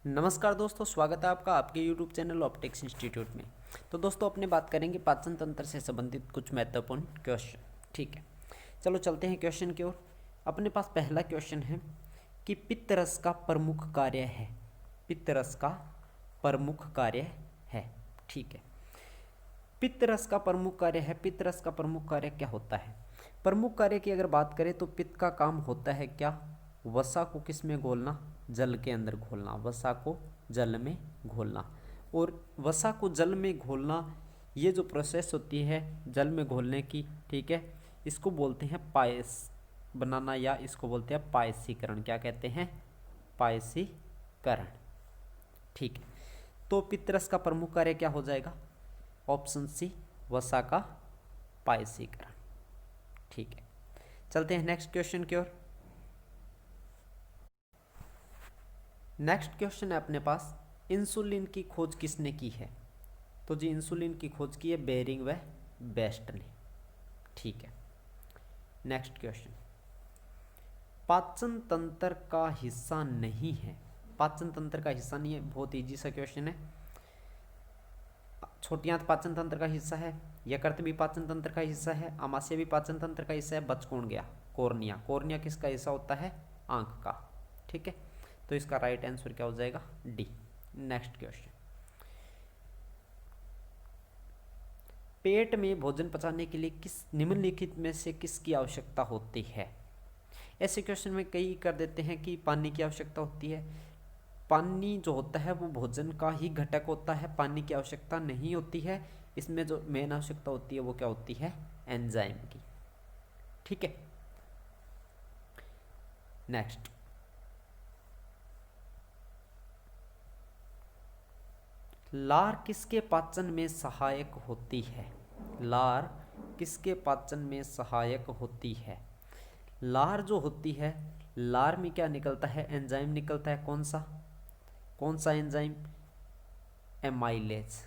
नमस्कार दोस्तों, स्वागत है आपका आपके YouTube चैनल ऑप्टिक्स इंस्टीट्यूट में। तो दोस्तों अपने बात करेंगे पाचन तंत्र से संबंधित कुछ महत्वपूर्ण क्वेश्चन। ठीक है, चलो चलते हैं क्वेश्चन की ओर। अपने पास पहला क्वेश्चन है कि पित्त रस का प्रमुख कार्य है। पित्त रस का प्रमुख कार्य है। ठीक है, पित्त रस का प्रमुख कार्य है। पित्त रस का प्रमुख कार्य क्या होता है? प्रमुख कार्य की अगर बात करें तो पित्त का काम होता है क्या? वसा को किस में घोलना? जल के अंदर घोलना। वसा को जल में घोलना। और वसा को जल में घोलना, ये जो प्रोसेस होती है जल में घोलने की, ठीक है, इसको बोलते हैं पायस बनाना, या इसको बोलते हैं पायसीकरण। क्या कहते हैं? पायसीकरण। ठीक है, तो पित्तरस का प्रमुख कार्य क्या हो जाएगा? ऑप्शन सी, वसा का पायसीकरण। ठीक है, चलते हैं नेक्स्ट क्वेश्चन की ओर। नेक्स्ट क्वेश्चन है अपने पास, इंसुलिन की खोज किसने की है? तो जी इंसुलिन की खोज की है बेरिंग व बेस्ट ने। ठीक है, नेक्स्ट क्वेश्चन, पाचन तंत्र का हिस्सा नहीं है। पाचन तंत्र का हिस्सा नहीं है, बहुत इजी सा क्वेश्चन है। छोटी आंत पाचन तंत्र का हिस्सा है, यकृत भी पाचन तंत्र का हिस्सा है, आमाशय भी पाचन तंत्र का हिस्सा है। बच कौन गया? कॉर्निया। कॉर्निया किसका हिस्सा होता है? आंख का। ठीक है, तो इसका राइट आंसर क्या हो जाएगा? डी। नेक्स्ट क्वेश्चन, पेट में भोजन पचाने के लिए किस निम्नलिखित में से किसकी आवश्यकता होती है? ऐसे क्वेश्चन में कई कर देते हैं कि पानी की आवश्यकता होती है। पानी जो होता है वो भोजन का ही घटक होता है, पानी की आवश्यकता नहीं होती है। इसमें जो मेन आवश्यकता होती है वो क्या होती है? एंजाइम की। ठीक है, नेक्स्ट, लार किसके पाचन में सहायक होती है? लार किसके पाचन में सहायक होती है? लार जो होती है, लार में क्या निकलता है? एंजाइम निकलता है। कौन सा? कौन सा एंजाइम? एमाइलेज,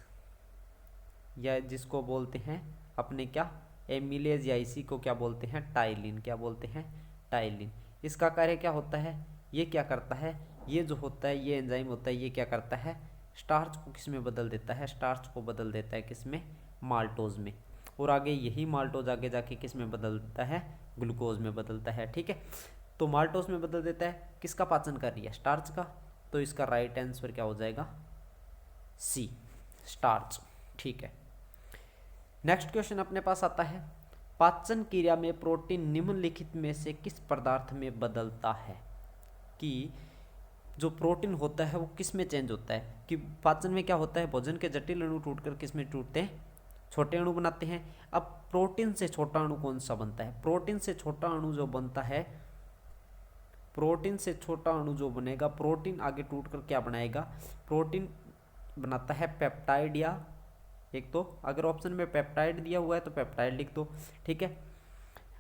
या जिसको बोलते हैं अपने क्या, एमिलेज, या इसी को क्या बोलते हैं? टाइलिन। क्या बोलते हैं? टाइलिन। इसका कार्य क्या होता है? ये क्या करता है? ये जो होता है, ये एंजाइम होता है, ये क्या करता है? स्टार्च को किस में बदल देता है? स्टार्च को बदल देता है किस में? माल्टोज में। और आगे यही माल्टोज आगे जाके किस में बदलता है? ग्लूकोज में बदलता है। ठीक है, तो माल्टोज में बदल देता है। किसका पाचन कर रही है? स्टार्च का। तो इसका राइट आंसर क्या हो जाएगा? सी, स्टार्च। ठीक है, नेक्स्ट क्वेश्चन अपने पास आता है, पाचन क्रिया में प्रोटीन निम्नलिखित में से किस पदार्थ में बदलता है? कि जो प्रोटीन होता है वो किस में चेंज होता है? कि पाचन में क्या होता है? भोजन के जटिल अणु टूटकर किस में टूटते हैं? छोटे अणु बनाते हैं। अब प्रोटीन से छोटा अणु कौन सा बनता है? प्रोटीन से छोटा अणु जो बनता है, प्रोटीन से छोटा अणु जो बनेगा, प्रोटीन आगे टूटकर क्या बनाएगा? प्रोटीन बनाता है पेप्टाइड, या एक तो अगर ऑप्शन में पेप्टाइड दिया हुआ है तो पेप्टाइड लिख दो। ठीक है,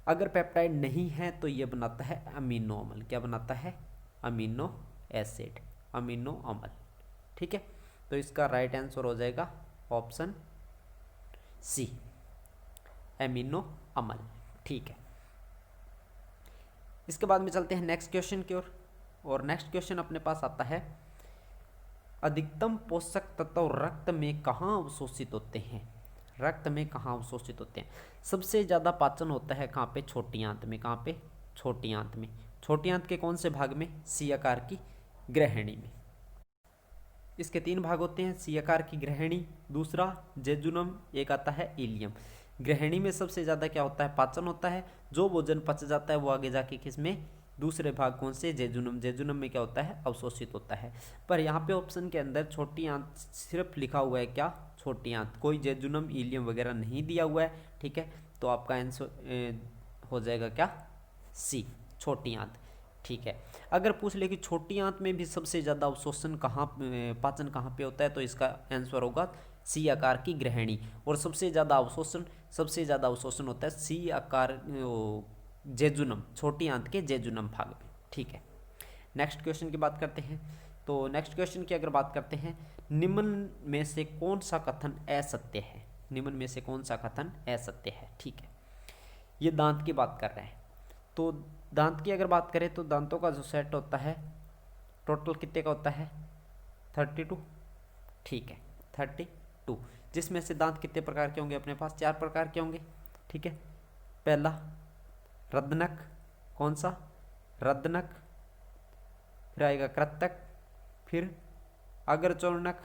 अगर पेप्टाइड नहीं है तो ये बनाता है अमीनो अम्ल। क्या बनाता है? अमीनो एसिड, अमीनो अम्ल। ठीक है, तो इसका राइट आंसर हो जाएगा ऑप्शन सी, अमीनो अम्ल। ठीक है, इसके बाद में चलते हैं नेक्स्ट क्वेश्चन की ओर। और नेक्स्ट क्वेश्चन अपने पास आता है, अधिकतम पोषक तत्व रक्त में कहाँ अवशोषित होते हैं? रक्त में कहाँ अवशोषित होते हैं? सबसे ज़्यादा पाचन होता है कहाँ पे? छोटी आंत में। कहाँ पे? छोटी आंत में। छोटी आंत के कौन से भाग में? सी आकार की ग्रहणी में। इसके तीन भाग होते हैं, सी आकार की ग्रहणी, दूसरा जेजुनम, एक आता है इलियम। ग्रहणी में सबसे ज़्यादा क्या होता है? पाचन होता है। जो भोजन पच जाता है वो आगे जाके किस में? दूसरे भाग कौन से? जेजुनम। जेजुनम में क्या होता है? अवशोषित होता है। पर यहाँ पे ऑप्शन के अंदर छोटी आंत सिर्फ लिखा हुआ है। क्या? छोटी आंत, कोई जेजुनम इलियम वगैरह नहीं दिया हुआ है। ठीक है, तो आपका आंसर हो जाएगा क्या? सी, छोटी आंत। ठीक है, अगर पूछ ले कि छोटी आंत में भी सबसे ज़्यादा अवशोषण कहाँ, पाचन कहाँ पे होता है, तो इसका आंसर होगा सी आकार की ग्रहणी। और सबसे ज़्यादा अवशोषण होता है सी आकार जेजुनम, छोटी आंत के जेजुनम भाग में। ठीक है, नेक्स्ट क्वेश्चन की बात करते हैं। तो नेक्स्ट क्वेश्चन की अगर बात करते हैं, निम्न में से कौन सा कथन असत्य है? निम्न में से कौन सा कथन असत्य है? ठीक है, ये दांत की बात कर रहे हैं। तो दांत की अगर बात करें तो दांतों का जो सेट होता है टोटल कितने का होता है? 32, ठीक है 32, जिसमें से दांत कितने प्रकार के होंगे अपने पास? 4 प्रकार के होंगे, ठीक है। पहला रद्दनक, कौन सा? रद्दनक, फिर आएगा कृतक, फिर अग्रचौर्णक,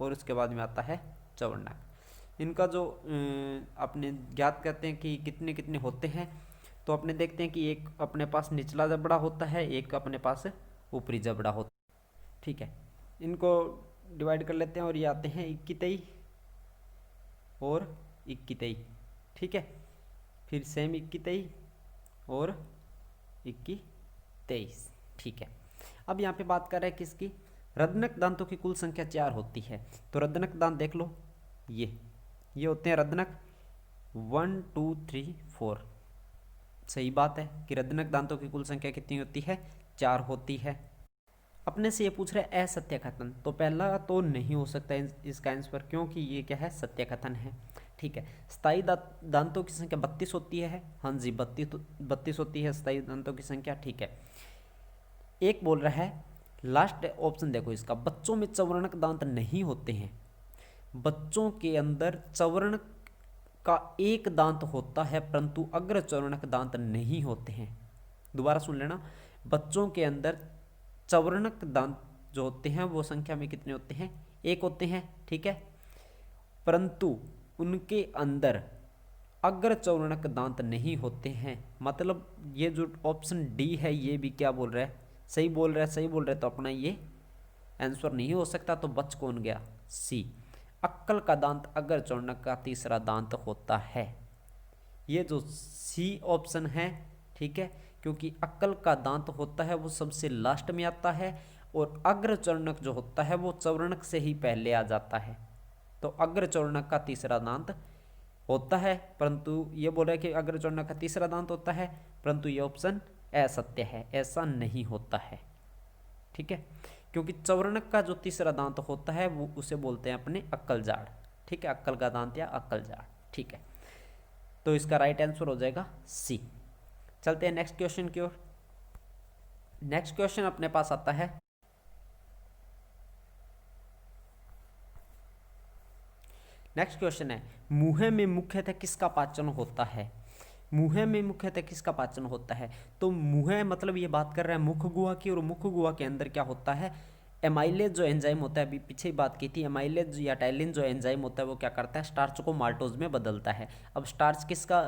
और उसके बाद में आता है चौर्णक। इनका जो अपने ज्ञात करते हैं कि कितने कितने होते हैं, तो अपने देखते हैं कि एक अपने पास निचला जबड़ा होता है, एक अपने पास ऊपरी जबड़ा होता है, ठीक है। इनको डिवाइड कर लेते हैं और ये आते हैं 21 और 21, ठीक है। फिर सेम 21 और 21, ठीक है। अब यहाँ पे बात कर रहे हैं किसकी? रद्दनक दांतों की कुल संख्या 4 होती है। तो रद्दनक दांत देख लो, ये होते हैं रद्दनक 1 2 3 4। सही बात है कि रद्दनक दांतों की कुल संख्या कितनी होती है? 4 होती है। अपने से ये पूछ रहे हैं असत्य कथन, तो पहला तो नहीं हो सकता इसका आंसर, क्योंकि ये क्या है? सत्य कथन है, ठीक है। स्थायी दांतों की संख्या 32 होती है, हाँ जी 32 होती है स्थायी दांतों की संख्या, ठीक है। एक बोल रहा है, लास्ट ऑप्शन देखो इसका, बच्चों में चौवर्णक दांत नहीं होते हैं। बच्चों के अंदर चौवर्णक का एक दांत होता है परंतु अग्र चौवर्णक दांत नहीं होते हैं। दोबारा सुन लेना, बच्चों के अंदर चौवर्णक दांत जो होते हैं वो संख्या में कितने होते हैं? 1 होते हैं, ठीक है। परंतु उनके अंदर अग्र चौवर्णक दांत नहीं होते हैं। मतलब ये जो ऑप्शन डी है ये भी क्या बोल रहा है? सही बोल रहा है, सही बोल रहा है, तो अपना ये आंसर नहीं हो सकता। तो बच कौन गया? सी, अक्कल का दांत अग्र चौवर्णक का तीसरा दांत होता है। ये जो सी ऑप्शन है, ठीक है, क्योंकि अक्कल का दांत होता है वो सबसे लास्ट में आता है और अग्र चौवर्णक जो होता है वो चौवर्णक से ही पहले आ जाता है। तो अग्र चौवर्णक का तीसरा दांत होता है, परंतु ये बोल रहा है कि अग्र चौवर्णक का तीसरा दांत होता है, परंतु ये ऑप्शन असत्य है, ऐसा नहीं होता है, ठीक है। क्योंकि चौवर्णक का जो तीसरा दांत होता है वो उसे बोलते हैं अपने अक्कल जाड़, ठीक है, अक्कल का दांत या अक्कल जाड़, ठीक है। तो इसका राइट आंसर हो जाएगा सी। चलते हैं नेक्स्ट क्वेश्चन की ओर। नेक्स्ट क्वेश्चन अपने पास आता है, नेक्स्ट क्वेश्चन है, मुंह में मुख्यतः किसका पाचन होता है? मुंह में मुख्यतः किसका पाचन होता है? तो मुंह मतलब ये बात कर रहा है मुख गुहा की, और मुख गुहा के अंदर क्या होता है? एमाइलेज जो एंजाइम होता है, अभी पीछे ही बात की थी, एमाइलेज या टाइलिन जो एंजाइम होता है वो क्या करता है? स्टार्च को माल्टोज में बदलता है। अब स्टार्च किसका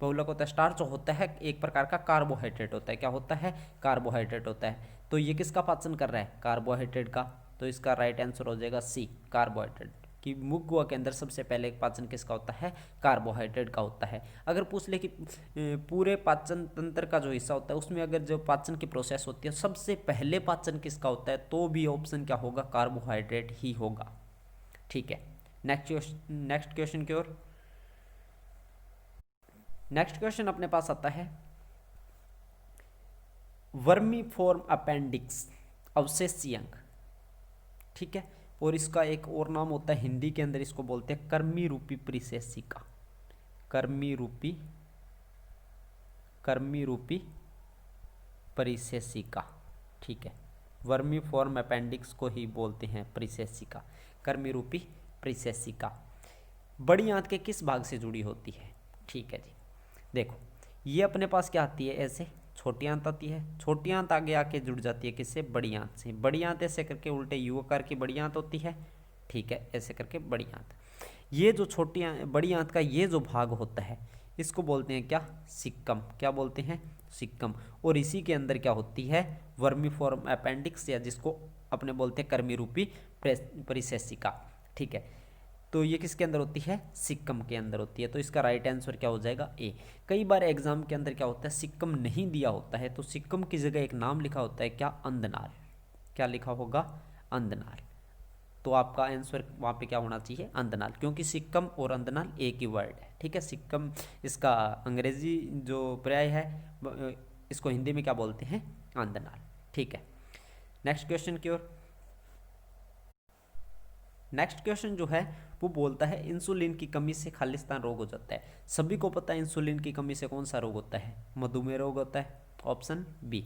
बहुलक होता है? स्टार्च होता है एक प्रकार का कार्बोहाइड्रेट होता है। क्या होता है? कार्बोहाइड्रेट होता है। तो ये किसका पाचन कर रहा है? कार्बोहाइड्रेट का। तो इसका राइट आंसर हो जाएगा सी, कार्बोहाइड्रेट। कि मुख गुहा के अंदर सबसे पहले पाचन किसका होता है? कार्बोहाइड्रेट का होता है। अगर पूछ ले कि पूरे पाचन तंत्र का जो हिस्सा होता है उसमें अगर जो पाचन की प्रोसेस होती है सबसे पहले पाचन किसका होता है, तो भी ऑप्शन क्या होगा? कार्बोहाइड्रेट ही होगा, ठीक है। नेक्स्ट क्वेश्चन की ओर। नेक्स्ट क्वेश्चन अपने पास आता है, वर्मीफॉर्म अपेंडिक्स अवशेषी अंग, ठीक है, और इसका एक और नाम होता है हिंदी के अंदर, इसको बोलते हैं कर्मी रूपी परिशेषिका। कर्मी रूपी परिशेषिका, ठीक है। वर्मीफॉर्म अपेंडिक्स को ही बोलते हैं परिशेषिका, कर्मी रूपी परिशेषिका। बड़ी आंत के किस भाग से जुड़ी होती है? ठीक है जी, देखो ये अपने पास क्या आती है? ऐसे छोटी आंत आती है, छोटी आंत आगे आके जुड़ जाती है किससे? बड़ी आंत से। बड़ी आंत ऐसे करके उल्टे यू आकार की बड़ी आंत होती है, ठीक है, ऐसे करके बड़ी आंत। ये जो बड़ी आंत का ये जो भाग होता है इसको बोलते हैं क्या? सिक्कम। क्या बोलते हैं? सिक्कम। और इसी के अंदर क्या होती है? वर्मीफॉर्म अपेंडिक्स, या जिसको अपने बोलते हैं कर्मी रूपी परिशेषिका, ठीक है। तो ये किसके अंदर होती है? सिक्कम के अंदर होती है। तो इसका राइट आंसर क्या हो जाएगा? ए। कई बार एग्जाम के अंदर क्या होता है, सिक्कम नहीं दिया होता है तो सिक्कम की जगह एक नाम लिखा होता है क्या? अंधनाल। क्या लिखा होगा? अंधनाल। तो आपका आंसर वहाँ पे क्या होना चाहिए? अंधनाल, क्योंकि सिक्कम और अंधनाल एक ही वर्ड है, ठीक है। सिक्कम इसका अंग्रेजी जो पर्याय है, इसको हिंदी में क्या बोलते हैं? अंधनाल, ठीक है। नेक्स्ट क्वेश्चन की ओर। नेक्स्ट क्वेश्चन जो है वो बोलता है, इंसुलिन की कमी से खालिस्तान रोग हो जाता है। सभी को पता है इंसुलिन की कमी से कौन सा रोग होता है? मधुमेह रोग होता है, ऑप्शन बी।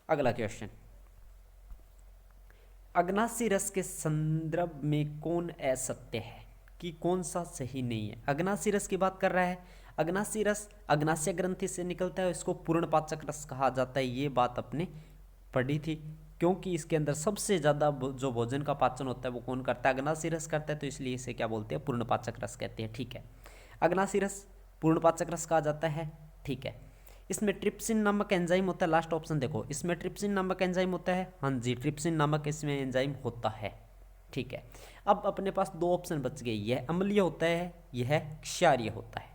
अगला क्वेश्चन, अग्नासी रस के संदर्भ में कौन असत्य है, कि कौन सा सही नहीं है। अग्नासी रस की बात कर रहा है। अग्नासी रस अग्नाशय ग्रंथि से निकलता है, इसको पूर्णपाचक रस कहा जाता है। ये बात अपने पढ़ी थी, क्योंकि इसके अंदर सबसे ज़्यादा जो भोजन का पाचन होता है वो कौन करता है, अग्नासी रस करता है, तो इसलिए इसे क्या बोलते हैं, पूर्णपाचक रस कहते हैं। ठीक है, अग्नासी रस पूर्णपाचक रस कहा जाता है। ठीक है, इसमें ट्रिप्सिन नामक एंजाइम होता है। लास्ट ऑप्शन देखो, इसमें ट्रिप्सिन नामक एंजाइम होता है। हाँ जी, ट्रिप्सिन नामक इसमें एंजाइम होता है। ठीक है, अब अपने पास दो ऑप्शन बच गए, यह अम्लीय होता है, यह क्षारीय होता है।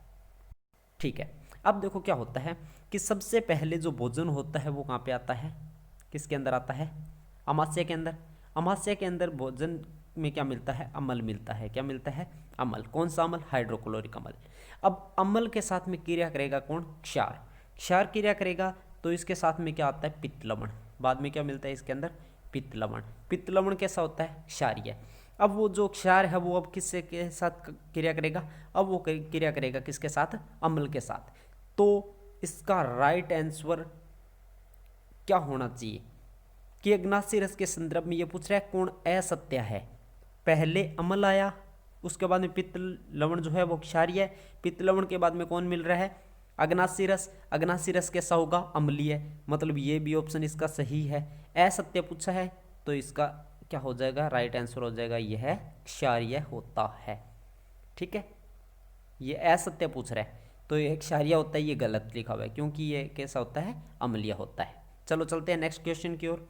ठीक है, अब देखो क्या होता है कि सबसे पहले जो भोजन होता है वो कहाँ पे आता है, किसके अंदर आता है, अमाशय के अंदर। अमाशय के अंदर भोजन में क्या मिलता है, अम्ल मिलता है। क्या मिलता है, अम्ल। कौन सा अम्ल, हाइड्रोक्लोरिक अम्ल। अब अम्ल के साथ में क्रिया करेगा कौन, क्षार। क्षार क्रिया करेगा तो इसके साथ में क्या आता है, पित्त लवण। बाद में क्या मिलता है इसके अंदर, पित्त लवण। पित्त लवण कैसा होता है, क्षारीय। अब वो जो क्षार है वो अब किससे के साथ क्रिया करेगा, अब वो क्रिया करेगा किसके साथ, अम्ल के साथ। तो इसका राइट आंसर क्या होना चाहिए, कि अग्नासी रस के संदर्भ में ये पूछ रहा है कौन असत्य है। पहले अम्ल आया, उसके बाद में पित्त लवण जो है वो क्षारीय है। पित्त लवण के बाद में कौन मिल रहा है, अग्नासी रस। अग्नासी रस कैसा होगा, अम्लीय। मतलब ये भी ऑप्शन इसका सही है। असत्य पूछा है तो इसका क्या हो जाएगा, राइट आंसर हो जाएगा यह क्षारीय होता है। ठीक है, ये असत्य पूछ रहा है तो ये क्षारीय होता है, ये गलत लिखा हुआ है, क्योंकि ये कैसा होता है, अम्लीय होता है। चलो चलते हैं नेक्स्ट क्वेश्चन की ओर।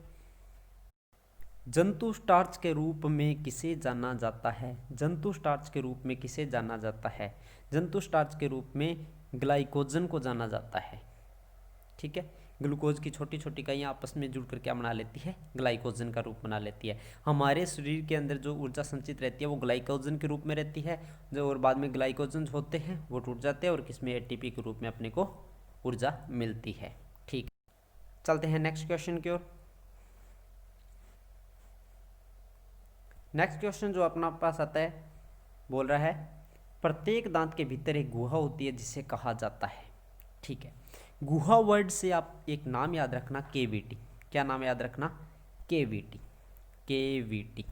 जंतु स्टार्च के रूप में किसे जाना जाता है, जंतु स्टार्च के रूप में किसे जाना जाता है, जंतु स्टार्च के रूप में ग्लाइकोजन को जाना जाता है। ठीक है, ग्लूकोज की छोटी छोटी इकाइयाँ आपस में जुड़कर क्या बना लेती है, ग्लाइकोजन का रूप बना लेती है। हमारे शरीर के अंदर जो ऊर्जा संचित रहती है वो ग्लाइकोजन के रूप में रहती है, जो और बाद में ग्लाइकोजन होते हैं वो टूट जाते हैं और किसमें, एटीपी के रूप में अपने को ऊर्जा मिलती है। ठीक, चलते हैं नेक्स्ट क्वेश्चन की ओर। नेक्स्ट क्वेश्चन जो अपना पास आता है, बोल रहा है प्रत्येक दांत के भीतर एक गुहा होती है जिसे कहा जाता है। ठीक है, गुहा वर्ड से आप एक नाम याद रखना, केविटी। क्या नाम याद रखना, केविटी, केविटी।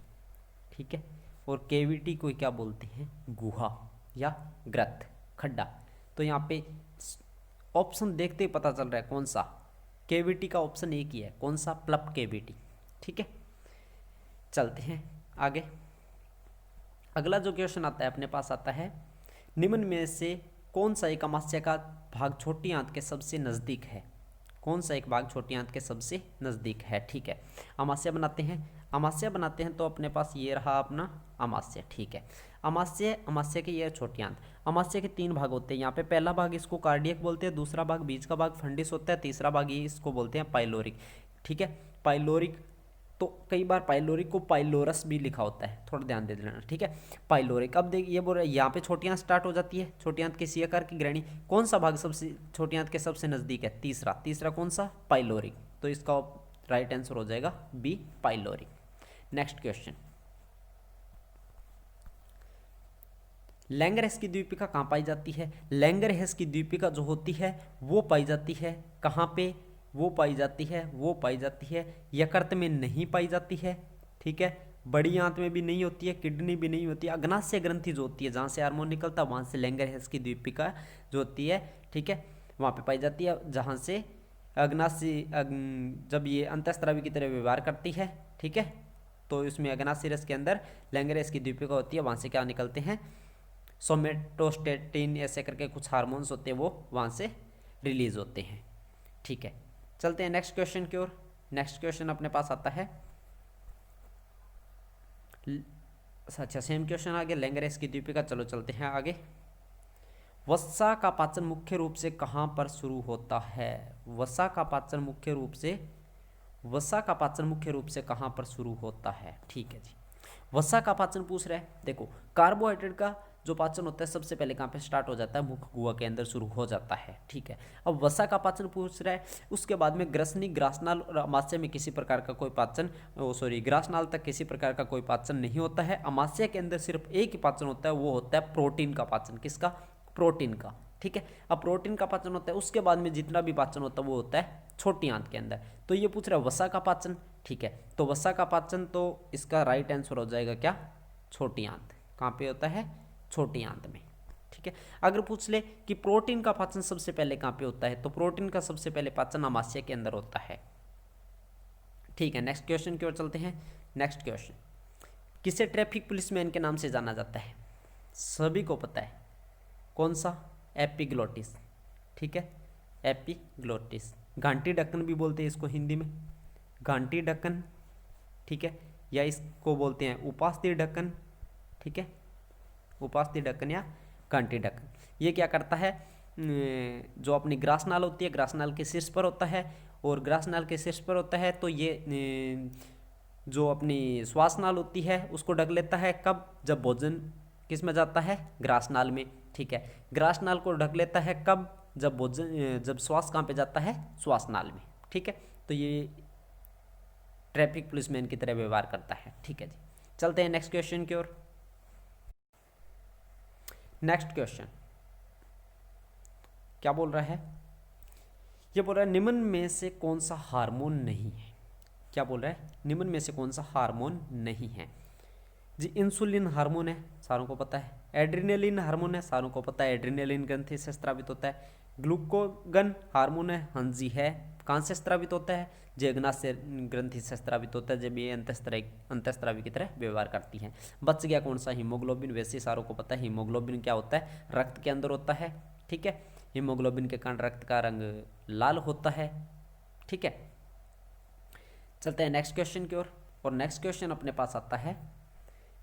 ठीक है, और केविटी को क्या बोलते हैं, गुहा या ग्रत, खड्डा। तो यहाँ पे ऑप्शन देखते ही पता चल रहा है कौन सा, केविटी का ऑप्शन एक ही है, कौन सा, प्लप केविटी। ठीक है, चलते हैं आगे। अगला जो क्वेश्चन आता है अपने पास आता है, निम्न में से कौन सा एक अमाशय का भाग छोटी आंत के सबसे नज़दीक है, कौन सा एक भाग छोटी आंत के सबसे नज़दीक है। ठीक है, अमाशय बनाते हैं, अमाशय बनाते हैं तो अपने पास ये रहा अपना अमाशय। ठीक है, अमाशय, अमाशय की ये छोटी आंत। अमाशय के तीन भाग होते हैं यहाँ पे, पहला भाग इसको कार्डियक बोलते हैं, दूसरा भाग बीच का भाग फंडिस होता है, तीसरा भाग ये इसको बोलते हैं पाइलोरिक। ठीक है, पाइलोरिक, तो कई बार पाइलोरिक को पाइलोरस भी लिखा होता है, थोड़ा ध्यान दे देना। ठीक है, पाइलोरिक। अब देखिए ये बोल रहा है यहाँ पे छोटी आंत स्टार्ट हो जाती है, छोटी आंत के सी आकार की ग्रहणी, कौन सा भाग सबसे छोटी आंत के सबसे नजदीक है, तीसरा। तीसरा कौन सा, पाइलोरिक। तो इसका राइट आंसर हो जाएगा बी, पाइलोरिक। नेक्स्ट क्वेश्चन, लैंगरहेस की द्वीपिका कहाँ पाई जाती है, लैंगरहेस की द्वीपिका जो होती है वो पाई जाती है कहाँ पे, वो पाई जाती है, वो पाई जाती है यकृत में नहीं पाई जाती है। ठीक है, बड़ी आंत में भी नहीं होती है, किडनी भी नहीं होती है, अग्नाशय ग्रंथि जो होती है जहाँ से हार्मोन निकलता है वहाँ से लैंगरहेस की द्वीपिका जो होती है, ठीक है, वहाँ पे पाई जाती है, जहाँ से अग्नाशय जब ये अंतःस्रावी की तरह व्यवहार करती है। ठीक है, तो इसमें अग्नाशय रस के अंदर लैंगरहेस की द्वीपिका होती है, वहाँ से क्या निकलते हैं, सोमेटोस्टेटिन ऐसे करके कुछ हार्मोन्स होते हैं वो वहाँ से रिलीज होते हैं। ठीक है, चलते हैं नेक्स्ट क्वेश्चन की ओर। नेक्स्ट क्वेश्चन अपने पास आता है, अच्छा सेम क्वेश्चन आगे, लैंगरहेस की द्वीपिका। चलो चलते हैं आगे। वसा का पाचन मुख्य रूप से कहाँ पर शुरू होता है, वसा का पाचन मुख्य रूप से, वसा का पाचन मुख्य रूप से कहाँ पर शुरू होता है। ठीक है जी, वसा का पाचन पूछ रहा है। देखो, कार्बोहाइड्रेट का जो पाचन होता है सबसे पहले कहाँ पे स्टार्ट हो जाता है, मुख गुहा के अंदर शुरू हो जाता है। ठीक है, अब वसा का पाचन पूछ रहा है, उसके बाद में ग्रसनी, ग्रासनाल और अमाशय में किसी प्रकार का कोई पाचन, ग्रासनाल तक किसी प्रकार का कोई पाचन नहीं होता है। अमाशय के अंदर सिर्फ एक ही पाचन होता है, वो होता है प्रोटीन का पाचन। किसका, प्रोटीन का। ठीक है। अब प्रोटीन का पाचन होता है, उसके बाद में जितना भी पाचन होता है वो होता है छोटी आंत के अंदर। तो ये पूछ रहा है वसा का पाचन, ठीक है। तो वसा का पाचन, तो इसका राइट आंसर हो जाएगा क्या, छोटी आंत। कहाँ पे होता है, छोटी आंत में, ठीक है। अगर पूछ ले कि प्रोटीन का पाचन सबसे पहले कहाँ पे होता है, तो प्रोटीन का सबसे पहले पाचन आमाशय के अंदर होता है, ठीक है। नेक्स्ट क्वेश्चन की ओर चलते हैं। नेक्स्ट क्वेश्चन, किसे ट्रैफिक पुलिसमैन के नाम से जाना जाता है, सभी को पता है, कौन सा, एपिग्लोटिस, ठीक है, एपिग्लोटिस। घंटी ढक्कन भी बोलते हैं इसको हिंदी में, घंटी ढक्कन, ठीक है, या इसको बोलते हैं उपास्थि ढक्कन, ठीक है, उपास्थि ढक्कन या घंटी ढक्कन। ये क्या करता है, जो अपनी ग्रासनाल होती है, ग्रासनाल के शीर्ष पर होता है, और ग्रासनाल के शीर्ष पर होता है तो ये जो अपनी श्वासनाल होती है उसको ढक लेता है, कब, जब भोजन किस में जाता है, ग्रासनाल में, ठीक है। ग्रासनाल को ढक लेता है कब, जब भोजन, जब श्वास कहाँ पे जाता है, श्वासनाल में, ठीक है। तो ये ट्रैफिक पुलिसमैन की तरह व्यवहार करता है, ठीक है जी। चलते हैं नेक्स्ट क्वेश्चन की ओर। नेक्स्ट क्वेश्चन क्या बोल रहा है, ये बोल रहा है निम्न में से कौन सा हार्मोन नहीं है, क्या बोल रहा है, निम्न में से कौन सा हार्मोन नहीं है जी। इंसुलिन हार्मोन है, सारों को पता है। एड्रिनलिन हार्मोन है, सारों को पता है, एड्रिनलिन ग्रंथि से स्रावित होता है। ग्लूकोगन हार्मोन है, हाँ जी है, कहाँ से स्रावित होता है, जेगना से ग्रंथि से स्रावित होता है, जब ये अंतःस्रावी की तरह व्यवहार करती है। बच गया कौन सा, हीमोग्लोबिन। वैसे सारों को पता है हीमोग्लोबिन क्या होता है, रक्त के अंदर होता है, ठीक है। हीमोग्लोबिन के कारण रक्त का रंग लाल होता है, ठीक है। चलते हैं नेक्स्ट क्वेश्चन की ओर। और नेक्स्ट क्वेश्चन अपने पास आता है,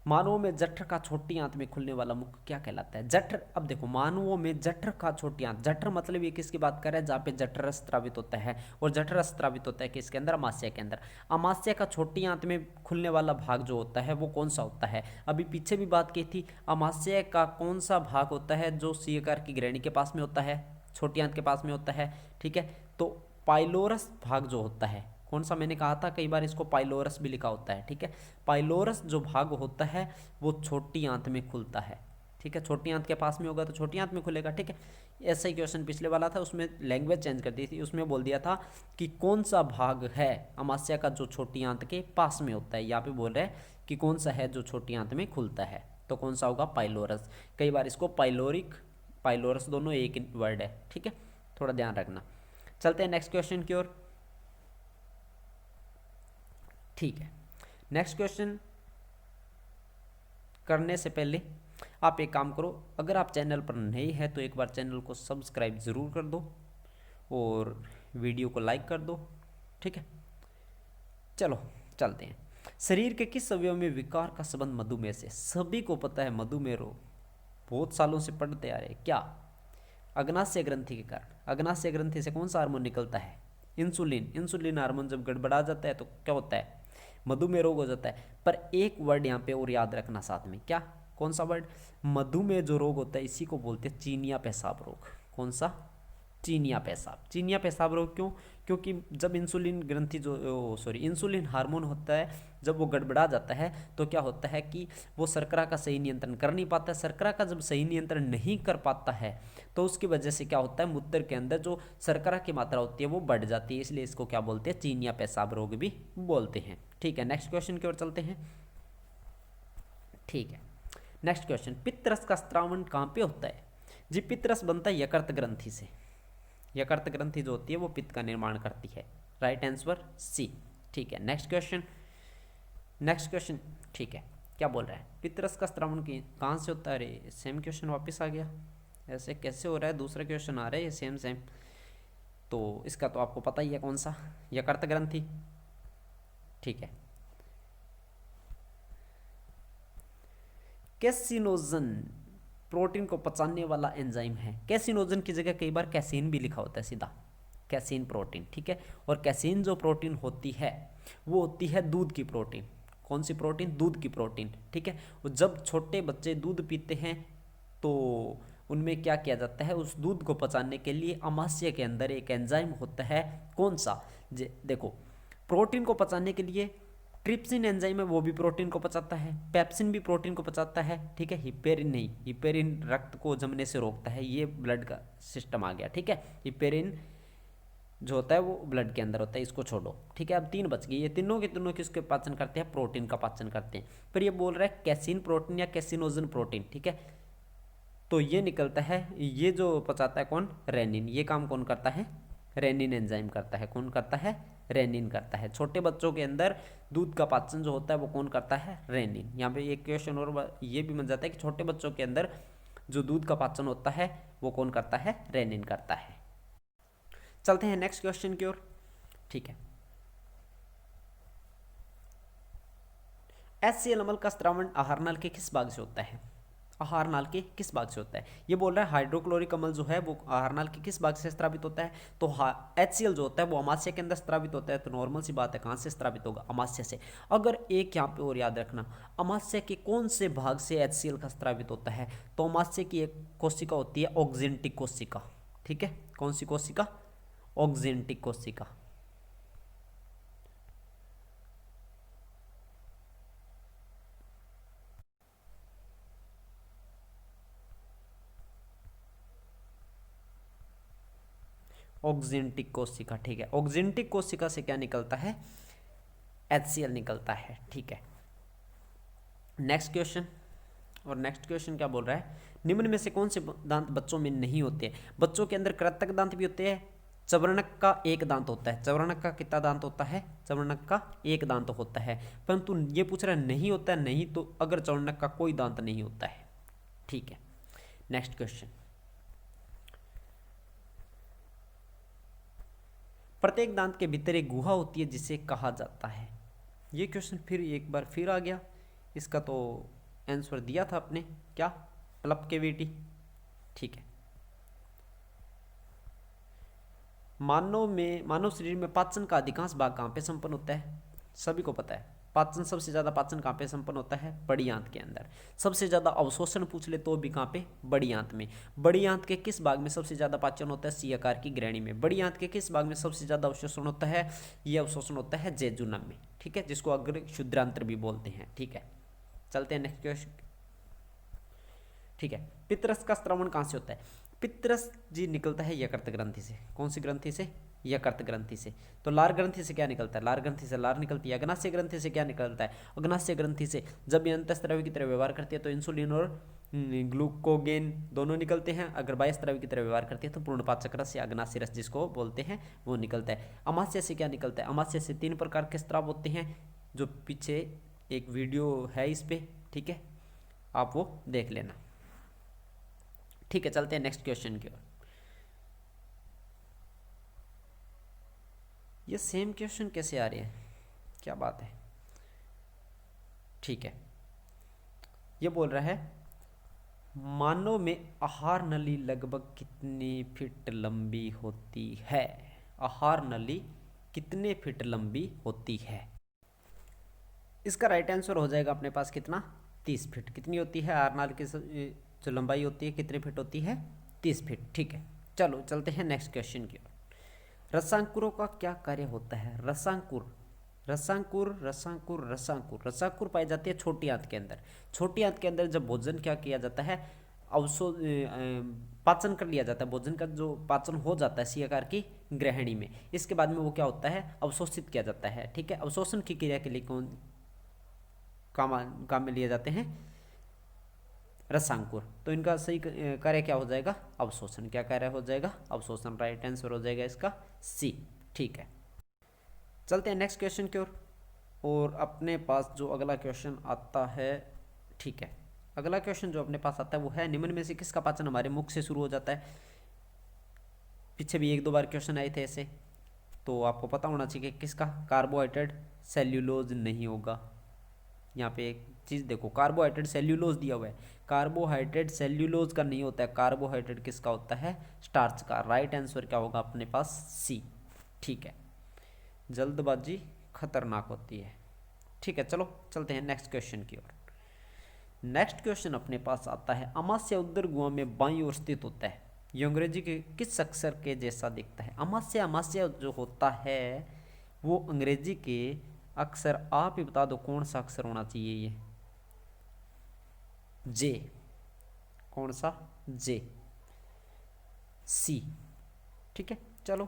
मानवों में जठर का छोटी आंत में खुलने वाला मुख क्या कहलाता है। जठर, अब देखो मानवों में जठर का छोटी आंत, जठर मतलब ये किसकी बात कर रहा है, जहाँ पे जठर रस स्रावित होता है, और जठर रस स्रावित होता है किसके अंदर, आमाशय के अंदर। आमाशय का छोटी आंत में खुलने वाला भाग जो होता है वो कौन सा होता है। अभी पीछे भी बात की थी, आमाशय का कौन सा भाग होता है जो सी आकार की ग्रहणी के पास में होता है, छोटी आंत के पास में होता है, ठीक है। तो पाइलोरस भाग जो होता है, कौन सा, मैंने कहा था कई बार इसको पाइलोरस भी लिखा होता है, ठीक है। पाइलोरस जो भाग होता है वो छोटी आंत में खुलता है, ठीक है। छोटी आंत के पास में होगा तो छोटी आंत में खुलेगा, ठीक है। ऐसा ही क्वेश्चन पिछले वाला था, उसमें लैंग्वेज चेंज कर दी थी, उसमें बोल दिया था कि कौन सा भाग है आमाशय का जो छोटी आंत के पास में होता है। यहाँ पे बोल रहे हैं कि कौन सा है जो छोटी आंत में खुलता है, तो कौन सा होगा, पाइलोरस। कई बार इसको पाइलोरिक, पाइलोरस दोनों एक वर्ड है, ठीक है, थोड़ा ध्यान रखना। चलते हैं नेक्स्ट क्वेश्चन की ओर, ठीक है। नेक्स्ट क्वेश्चन करने से पहले आप एक काम करो, अगर आप चैनल पर नए हैं तो एक बार चैनल को सब्सक्राइब ज़रूर कर दो और वीडियो को लाइक कर दो, ठीक है। चलो चलते हैं। शरीर के किस अवयव में विकार का संबंध मधुमेह से, सभी को पता है मधुमेह रोग, बहुत सालों से पढ़ते आ रहे हैं, क्या, अग्नाशय ग्रंथि के कारण। अग्नाशय ग्रंथि से कौन सा हार्मोन निकलता है, इंसुलिन। इंसुलिन हार्मोन जब गड़बड़ा जाता है तो क्या होता है, मधुमेह रोग हो जाता है। पर एक वर्ड यहाँ पे और याद रखना साथ में, क्या, कौन सा वर्ड, मधुमेह जो रोग होता है इसी को बोलते हैं चीनिया पेशाब रोग। कौन सा, चीनिया पेशाब। चीनिया पेशाब रोग क्यों, क्योंकि जब इंसुलिन ग्रंथि जो इंसुलिन हार्मोन होता है जब वो गड़बड़ा जाता है तो क्या होता है कि वो शर्करा का सही नियंत्रण कर नहीं पाता है। शर्करा का जब सही नियंत्रण नहीं कर पाता है तो उसकी वजह से क्या होता है, मूत्र के अंदर जो शर्करा की मात्रा होती है वो बढ़ जाती है, इसलिए इसको क्या बोलते हैं, चीनिया पेशाब रोग भी बोलते हैं, ठीक है। नेक्स्ट क्वेश्चन की ओर चलते हैं, ठीक है। नेक्स्ट क्वेश्चन, पित्तरस का स्त्रावण कहाँ पे होता है जी। पित्तरस बनता है यकृत ग्रंथि से। यकृत ग्रंथि जो होती है वो पित्त का निर्माण करती है, राइट आंसर सी, ठीक है। नेक्स्ट क्वेश्चन, नेक्स्ट क्वेश्चन, ठीक है, क्या बोल रहा है, पित्तरस का स्त्रावण कहाँ से होता है। अरे सेम क्वेश्चन वापस आ गया, ऐसे कैसे हो रहा है, दूसरा क्वेश्चन आ रहा है ये सेम सेम। तो इसका तो आपको पता ही है कौन सा, यकृत ग्रंथि, ठीक है। कैसिनोजन प्रोटीन को पचाने वाला एंजाइम है। कैसिनोजन की जगह कई बार कैसीन भी लिखा होता है सीधा, कैसीन प्रोटीन, ठीक है। और कैसीन जो प्रोटीन होती है वो होती है दूध की प्रोटीन। कौन सी प्रोटीन, दूध की प्रोटीन, ठीक है। और जब छोटे बच्चे दूध पीते हैं तो उनमें क्या किया जाता है, उस दूध को पचाने के लिए आमाशय के अंदर एक एंजाइम होता है, कौन सा, देखो प्रोटीन को पचाने के लिए ट्रिप्सिन एंजाइम है वो भी प्रोटीन को पचाता है, पेप्सिन भी प्रोटीन को पचाता है, ठीक है। हिपेरिन नहीं, हिपेरिन रक्त को जमने से रोकता है, ये ब्लड का सिस्टम आ गया, ठीक है। हिपेरिन जो होता है वो ब्लड के अंदर होता है, इसको छोड़ो, ठीक है। अब 3 बच गई, ये तीनों के तीनों किसके पाचन करते हैं, प्रोटीन का पाचन करते हैं। पर ये बोल रहा है कैसीन प्रोटीन या कैसिनोजन प्रोटीन, ठीक है। तो ये निकलता है, ये जो पचाता है कौन, रेनिन। ये काम कौन करता है, रेनिन एंजाइम करता है। कौन करता है, रेनिन करता है। छोटे बच्चों के अंदर दूध का पाचन जो होता है वो कौन करता है, रेनिन। यहाँ पे एक क्वेश्चन और ये भी बन जाता है कि छोटे बच्चों के अंदर जो दूध का पाचन होता है वो कौन करता है, रेनिन करता है। चलते हैं नेक्स्ट क्वेश्चन की ओर, ठीक है। HCl अम्ल का स्त्रावण आहार नाल के किस भाग से होता है, आहार नाल के किस भाग से होता है। ये बोल रहा है हाइड्रोक्लोरिक अम्ल जो है वो आहार नाल के किस भाग से स्त्रावित होता है। तो HCl जो होता है वो अमाशय के अंदर स्त्रावित होता है। तो नॉर्मल सी बात है, कहाँ से स्त्रावित होगा, अमाशय से। अगर एक यहाँ पे और याद रखना, अमाशय के कौन से भाग से HCl का स्त्रावित होता है। तो अमाशय की एक कोशिका होती है ऑक्जेंटिक कोशिका, ठीक है। कौन सी कोशिका, ऑक्जेंटिक कोशिका। ऑक्जेंटिक कोशिका, ठीक है। ऑक्जेंटिक कोशिका से क्या निकलता है, HCl निकलता है, ठीक है। नेक्स्ट क्वेश्चन, और नेक्स्ट क्वेश्चन क्या बोल रहा है, निम्न में से कौन से दांत बच्चों में नहीं होते हैं। बच्चों के अंदर कृतक दांत भी होते हैं, चवर्णक का एक दांत होता है। चवर्णक का कितना दांत होता है, चवर्णक का एक दांत होता है। परंतु ये पूछ रहा है नहीं होता है, नहीं तो अगर चवर्णक का कोई दांत नहीं होता है, ठीक है। नेक्स्ट क्वेश्चन, प्रत्येक दांत के भीतर एक गुहा होती है जिसे कहा जाता है। ये क्वेश्चन फिर एक बार फिर आ गया, इसका तो आंसर दिया था आपने, क्या, प्लप कैविटी, ठीक है। मानव शरीर में पाचन का अधिकांश भाग कहाँ पे संपन्न होता है, सभी को पता है। पाचन सबसे ज़्यादा पाचन कहाँ पे संपन्न होता है, बड़ी आंत के अंदर। सबसे ज़्यादा अवशोषण पूछ ले तो भी कहाँ पे, बड़ी आंत में। बड़ी आंत के किस भाग में सबसे ज़्यादा पाचन होता है, सी आकार की ग्रहणी में। बड़ी आंत के किस भाग में सबसे ज़्यादा अवशोषण होता है, ये अवशोषण होता है जेजुनम में, ठीक है, जिसको अग्र क्षुद्रांत्र भी बोलते हैं, ठीक है। चलते हैं नेक्स्ट क्वेश्चन, ठीक है। पितरस का स्त्रावण कहाँ से होता है। पितरस जी निकलता है यकृत ग्रंथि से। कौन सी ग्रंथि से, यकृत ग्रंथि से। तो लार ग्रंथि से क्या निकलता है, लार ग्रंथि से लार निकलती है। अग्नाशय ग्रंथि से क्या निकलता है, अग्नाशय ग्रंथि से जब ये अंतःस्रावी की तरह व्यवहार करती है तो इंसुलिन और ग्लूकोगेन दोनों निकलते हैं। अगर बाह्यस्रावी की तरह व्यवहार करती है तो पूर्णपाचक रस या अग्नाशय रस जिसको बोलते हैं वो निकलता है। अमाशय से क्या निकलता है, अमाशय से 3 प्रकार के स्राव होते हैं, जो पीछे एक वीडियो है इस पर, ठीक है, आप वो देख लेना, ठीक है। चलते हैं नेक्स्ट क्वेश्चन की ओर। ये सेम क्वेश्चन कैसे आ रहे हैं, क्या बात है, ठीक है। ये बोल रहा है मानव में आहार नली लगभग कितनी फीट लंबी होती है। आहार नली कितने फीट लंबी होती है। इसका राइट आंसर हो जाएगा अपने पास कितना, 30 फीट। कितनी होती है आहार नाली की जो लंबाई होती है, कितने फीट होती है, 30 फीट, ठीक है। चलो चलते हैं नेक्स्ट क्वेश्चन की ओर। रसांकुरों का क्या कार्य होता है। रसांकुर, रसांकुर, रसांकुर, रसांकुर, रसांकुर पाई जाती है छोटी आंत के अंदर। छोटी आंत के अंदर जब भोजन क्या किया जाता है, पाचन कर लिया जाता है, भोजन का जो पाचन हो जाता है सी आकार की ग्रहणी में, इसके बाद में वो क्या होता है, अवशोषित किया जाता है, ठीक है। अवशोषण की क्रिया के लिए कौन काम में लिए जाते हैं, रसांकुर। तो इनका सही कार्य क्या हो जाएगा, अवशोषण। क्या कार्य हो जाएगा, अवशोषण। राइट आंसर हो जाएगा इसका सी, ठीक है। चलते हैं नेक्स्ट क्वेश्चन की ओर। और अपने पास जो अगला क्वेश्चन आता है, ठीक है, अगला क्वेश्चन जो अपने पास आता है वो है निम्न में से किसका पाचन हमारे मुख से शुरू हो जाता है। पीछे भी 1-2 बार क्वेश्चन आए थे ऐसे, तो आपको पता होना चाहिए कि किसका, कार्बोहाइड्रेट सेल्यूलोज नहीं होगा। यहाँ पे एक चीज़ देखो, कार्बोहाइड्रेट सेल्यूलोज दिया हुआ है, कार्बोहाइड्रेट सेल्यूलोज का नहीं होता है, कार्बोहाइड्रेट किसका होता है, स्टार्च का। राइट आंसर क्या होगा अपने पास, सी, ठीक है। जल्दबाजी खतरनाक होती है, ठीक है। चलो चलते हैं नेक्स्ट क्वेश्चन की ओर। नेक्स्ट क्वेश्चन अपने पास आता है अमाशय उदर गुहा में बाईं ओर स्थित होता है, ये अंग्रेजी के किस अक्षर के जैसा दिखता है। अमाशय, अमाशय जो होता है वो अंग्रेजी के अक्षर आप ही बता दो कौन सा अक्षर होना चाहिए ये। जे। कौन सा? जे। सी। ठीक है, चलो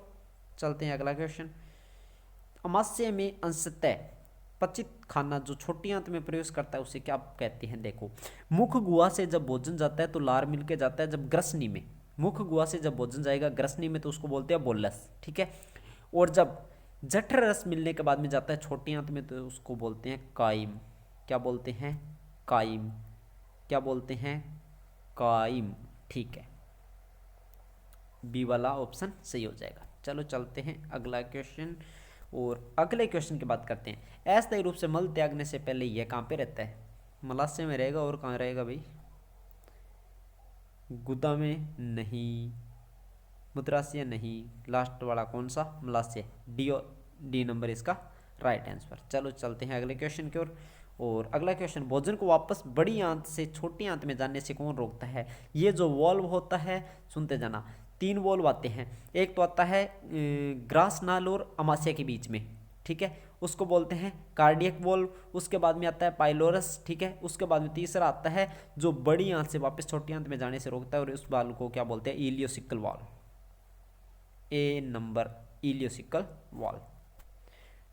चलते हैं अगला क्वेश्चन। अमाशय में अंशतः पचित खाना जो छोटी आंत में प्रवेश करता है उसे क्या कहते हैं? देखो, मुख गुहा से जब भोजन जाता है तो लार मिलके जाता है जब ग्रसनी में, मुख गुहा से जब भोजन जाएगा ग्रसनी में तो उसको बोलते हैं बोलस। ठीक है, और जब जठर रस मिलने के बाद में जाता है छोटी आंत में तो उसको बोलते हैं काइम। क्या बोलते हैं? काइम। क्या बोलते हैं? काइम। ठीक है, बी वाला ऑप्शन सही हो जाएगा। चलो चलते हैं अगला क्वेश्चन, और अगले क्वेश्चन की बात करते हैं। अस्थायी रूप से मल त्यागने से पहले यह कहाँ पे रहता है? मलाशय में रहेगा, और कहाँ रहेगा भाई? गुदा में नहीं, मूत्राशय नहीं, लास्ट वाला कौन सा? मलाशय। डी नंबर इसका राइट आंसर। चलो चलते हैं अगले क्वेश्चन की ओर, और अगला क्वेश्चन, भोजन को वापस बड़ी आंत से छोटी आंत में जाने से कौन रोकता है? ये जो वॉल्व होता है, सुनते जाना, 3 वॉल्व आते हैं। एक तो आता है ग्रास नाल और अमाशय के बीच में, ठीक है, उसको बोलते हैं कार्डियक वॉल्व। उसके बाद में आता है पाइलोरस, ठीक है, उसके बाद में तीसरा आता है जो बड़ी आंत से वापस छोटी आंत में जाने से रोकता है, और उस वाल्व को क्या बोलते हैं? Ileocecal valve. A number, ileocecal valve.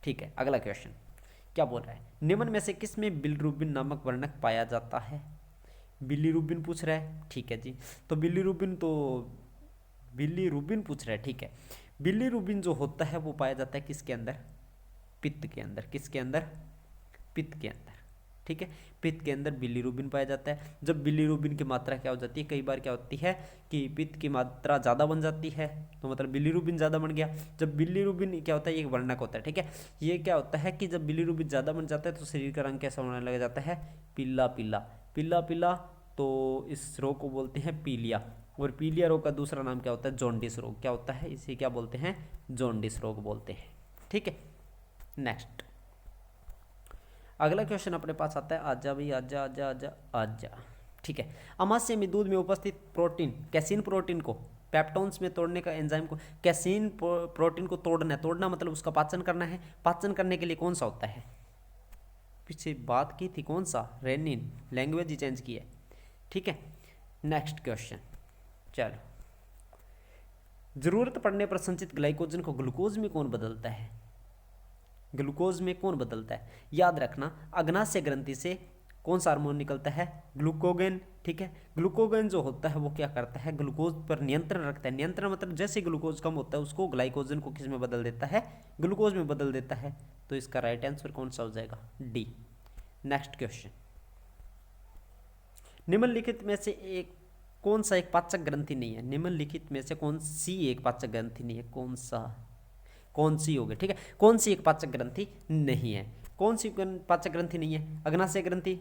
ठीक है, अगला क्वेश्चन क्या बोल रहा है? निम्न में से किस में बिलिरुबिन नामक वर्णक पाया जाता है? बिलिरुबिन पूछ रहा है, ठीक है जी। तो बिलिरुबिन पूछ रहा है, ठीक है। बिलिरुबिन जो होता है वो पाया जाता है किसके अंदर? पित्त के अंदर। किसके अंदर? पित्त के अंदर। ठीक है, पित्त के अंदर बिलिरुबिन पाया जाता है। जब बिलिरुबिन की मात्रा क्या हो जाती है, कई बार क्या होती है कि पित्त की मात्रा ज़्यादा बन जाती है, तो मतलब बिलिरुबिन ज़्यादा बन गया। जब बिलिरुबिन क्या होता है, ये वर्णक होता है, ठीक है। ये क्या होता है कि जब बिलिरुबिन ज़्यादा बन जाता है तो शरीर का रंग कैसा होने लग जाता है? पीला पीला, पीला पीला। तो इस रोग को बोलते हैं पीलिया, और पीलिया रोग का दूसरा नाम क्या होता है? जॉन्डिस रोग। क्या होता है? इसे क्या बोलते हैं? जॉन्डिस रोग बोलते हैं। ठीक है, नेक्स्ट अगला क्वेश्चन अपने पास आता है। आजा भाई, आजा आजा आजा आजा। ठीक है, अमाशय में दूध में उपस्थित प्रोटीन, कैसीन प्रोटीन को पेप्टोन्स में तोड़ने का एंजाइम को, कैसीन प्रोटीन को तोड़ना है। तोड़ना मतलब उसका पाचन करना है। पाचन करने के लिए कौन सा होता है? पीछे बात की थी, कौन सा? रेनिन। लैंग्वेज ही चेंज की है। ठीक है, नेक्स्ट क्वेश्चन। चलो, जरूरत पड़ने पर संचित ग्लाइकोजन को ग्लूकोज में कौन बदलता है? ग्लूकोज में कौन बदलता है? याद रखना, अग्नाशय ग्रंथि से कौन सा हार्मोन निकलता है? ग्लूकोगेन। ठीक है, ग्लूकोगेन जो होता है वो क्या करता है? ग्लूकोज पर नियंत्रण रखता है। नियंत्रण मतलब जैसे ग्लूकोज कम होता है उसको ग्लाइकोजन को किस में बदल देता है? ग्लूकोज में बदल देता है। तो इसका राइट आंसर कौन सा हो जाएगा? डी। नेक्स्ट क्वेश्चन, निम्नलिखित में से एक कौन सा एक पाचक ग्रंथि नहीं है? निम्नलिखित में से कौन सी एक पाचक ग्रंथि नहीं है? कौन सी होगी? ठीक है, कौन सी एक पाचक ग्रंथि नहीं है? कौन सी पाचक ग्रंथि नहीं है? अग्नाशय ग्रंथि,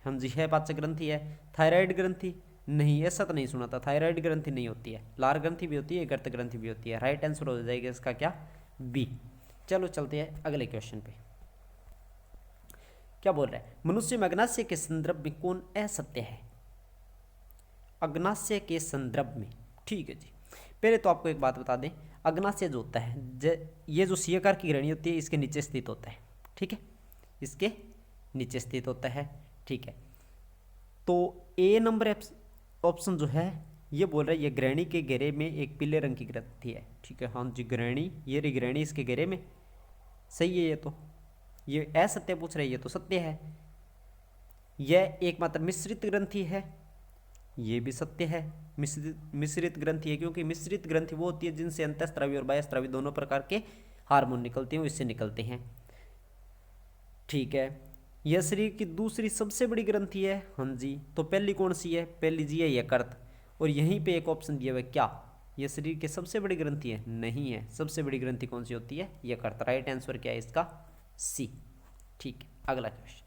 हाँ जी है, पाचक ग्रंथि है। थायराइड ग्रंथि नहीं, ऐसा तो नहीं सुना था। थायराइड ग्रंथि नहीं होती है। लार ग्रंथि भी होती है, गर्त ग्रंथि भी होती है। राइट आंसर हो जाएगा इसका क्या? बी। चलो चलते हैं अगले क्वेश्चन पे। क्या बोल रहा है? मनुष्य में अग्नाशय के संदर्भ में कौन असत्य है? अग्नाशय के संदर्भ में, ठीक है जी। पहले तो आपको एक बात बता दें, अग्नाशय जो होता है, ये जो सी आकार की ग्रहणी होती है इसके नीचे स्थित होता है। ठीक है, इसके नीचे स्थित होता है। ठीक है, तो ए नंबर ऑप्शन जो है ये बोल रहा है ये ग्रहणी के घेरे में एक पीले रंग की ग्रंथि है। ठीक है, हाँ जी, ग्रहणी, ये रही ग्रहणी इसके घेरे में। सही है, ये असत्य पूछ रहे, ये तो सत्य है। यह एकमात्र मिश्रित ग्रंथि है, ये भी सत्य है। मिश्रित ग्रंथि है क्योंकि मिश्रित ग्रंथि वो होती है जिनसे अंतःस्रावी और बाह्यस्रावी दोनों प्रकार के हार्मोन निकलते हैं, इससे निकलते हैं। ठीक है, यह शरीर की दूसरी सबसे बड़ी ग्रंथि है। हाँ जी, तो पहली कौन सी है? पहली जी है यकृत, और यहीं पे एक ऑप्शन दिया हुआ है, क्या यह शरीर की सबसे बड़ी ग्रंथि है? नहीं है। सबसे बड़ी ग्रंथि कौन सी होती है? यकृत। राइट आंसर क्या है इसका? सी। ठीक है, अगला क्वेश्चन,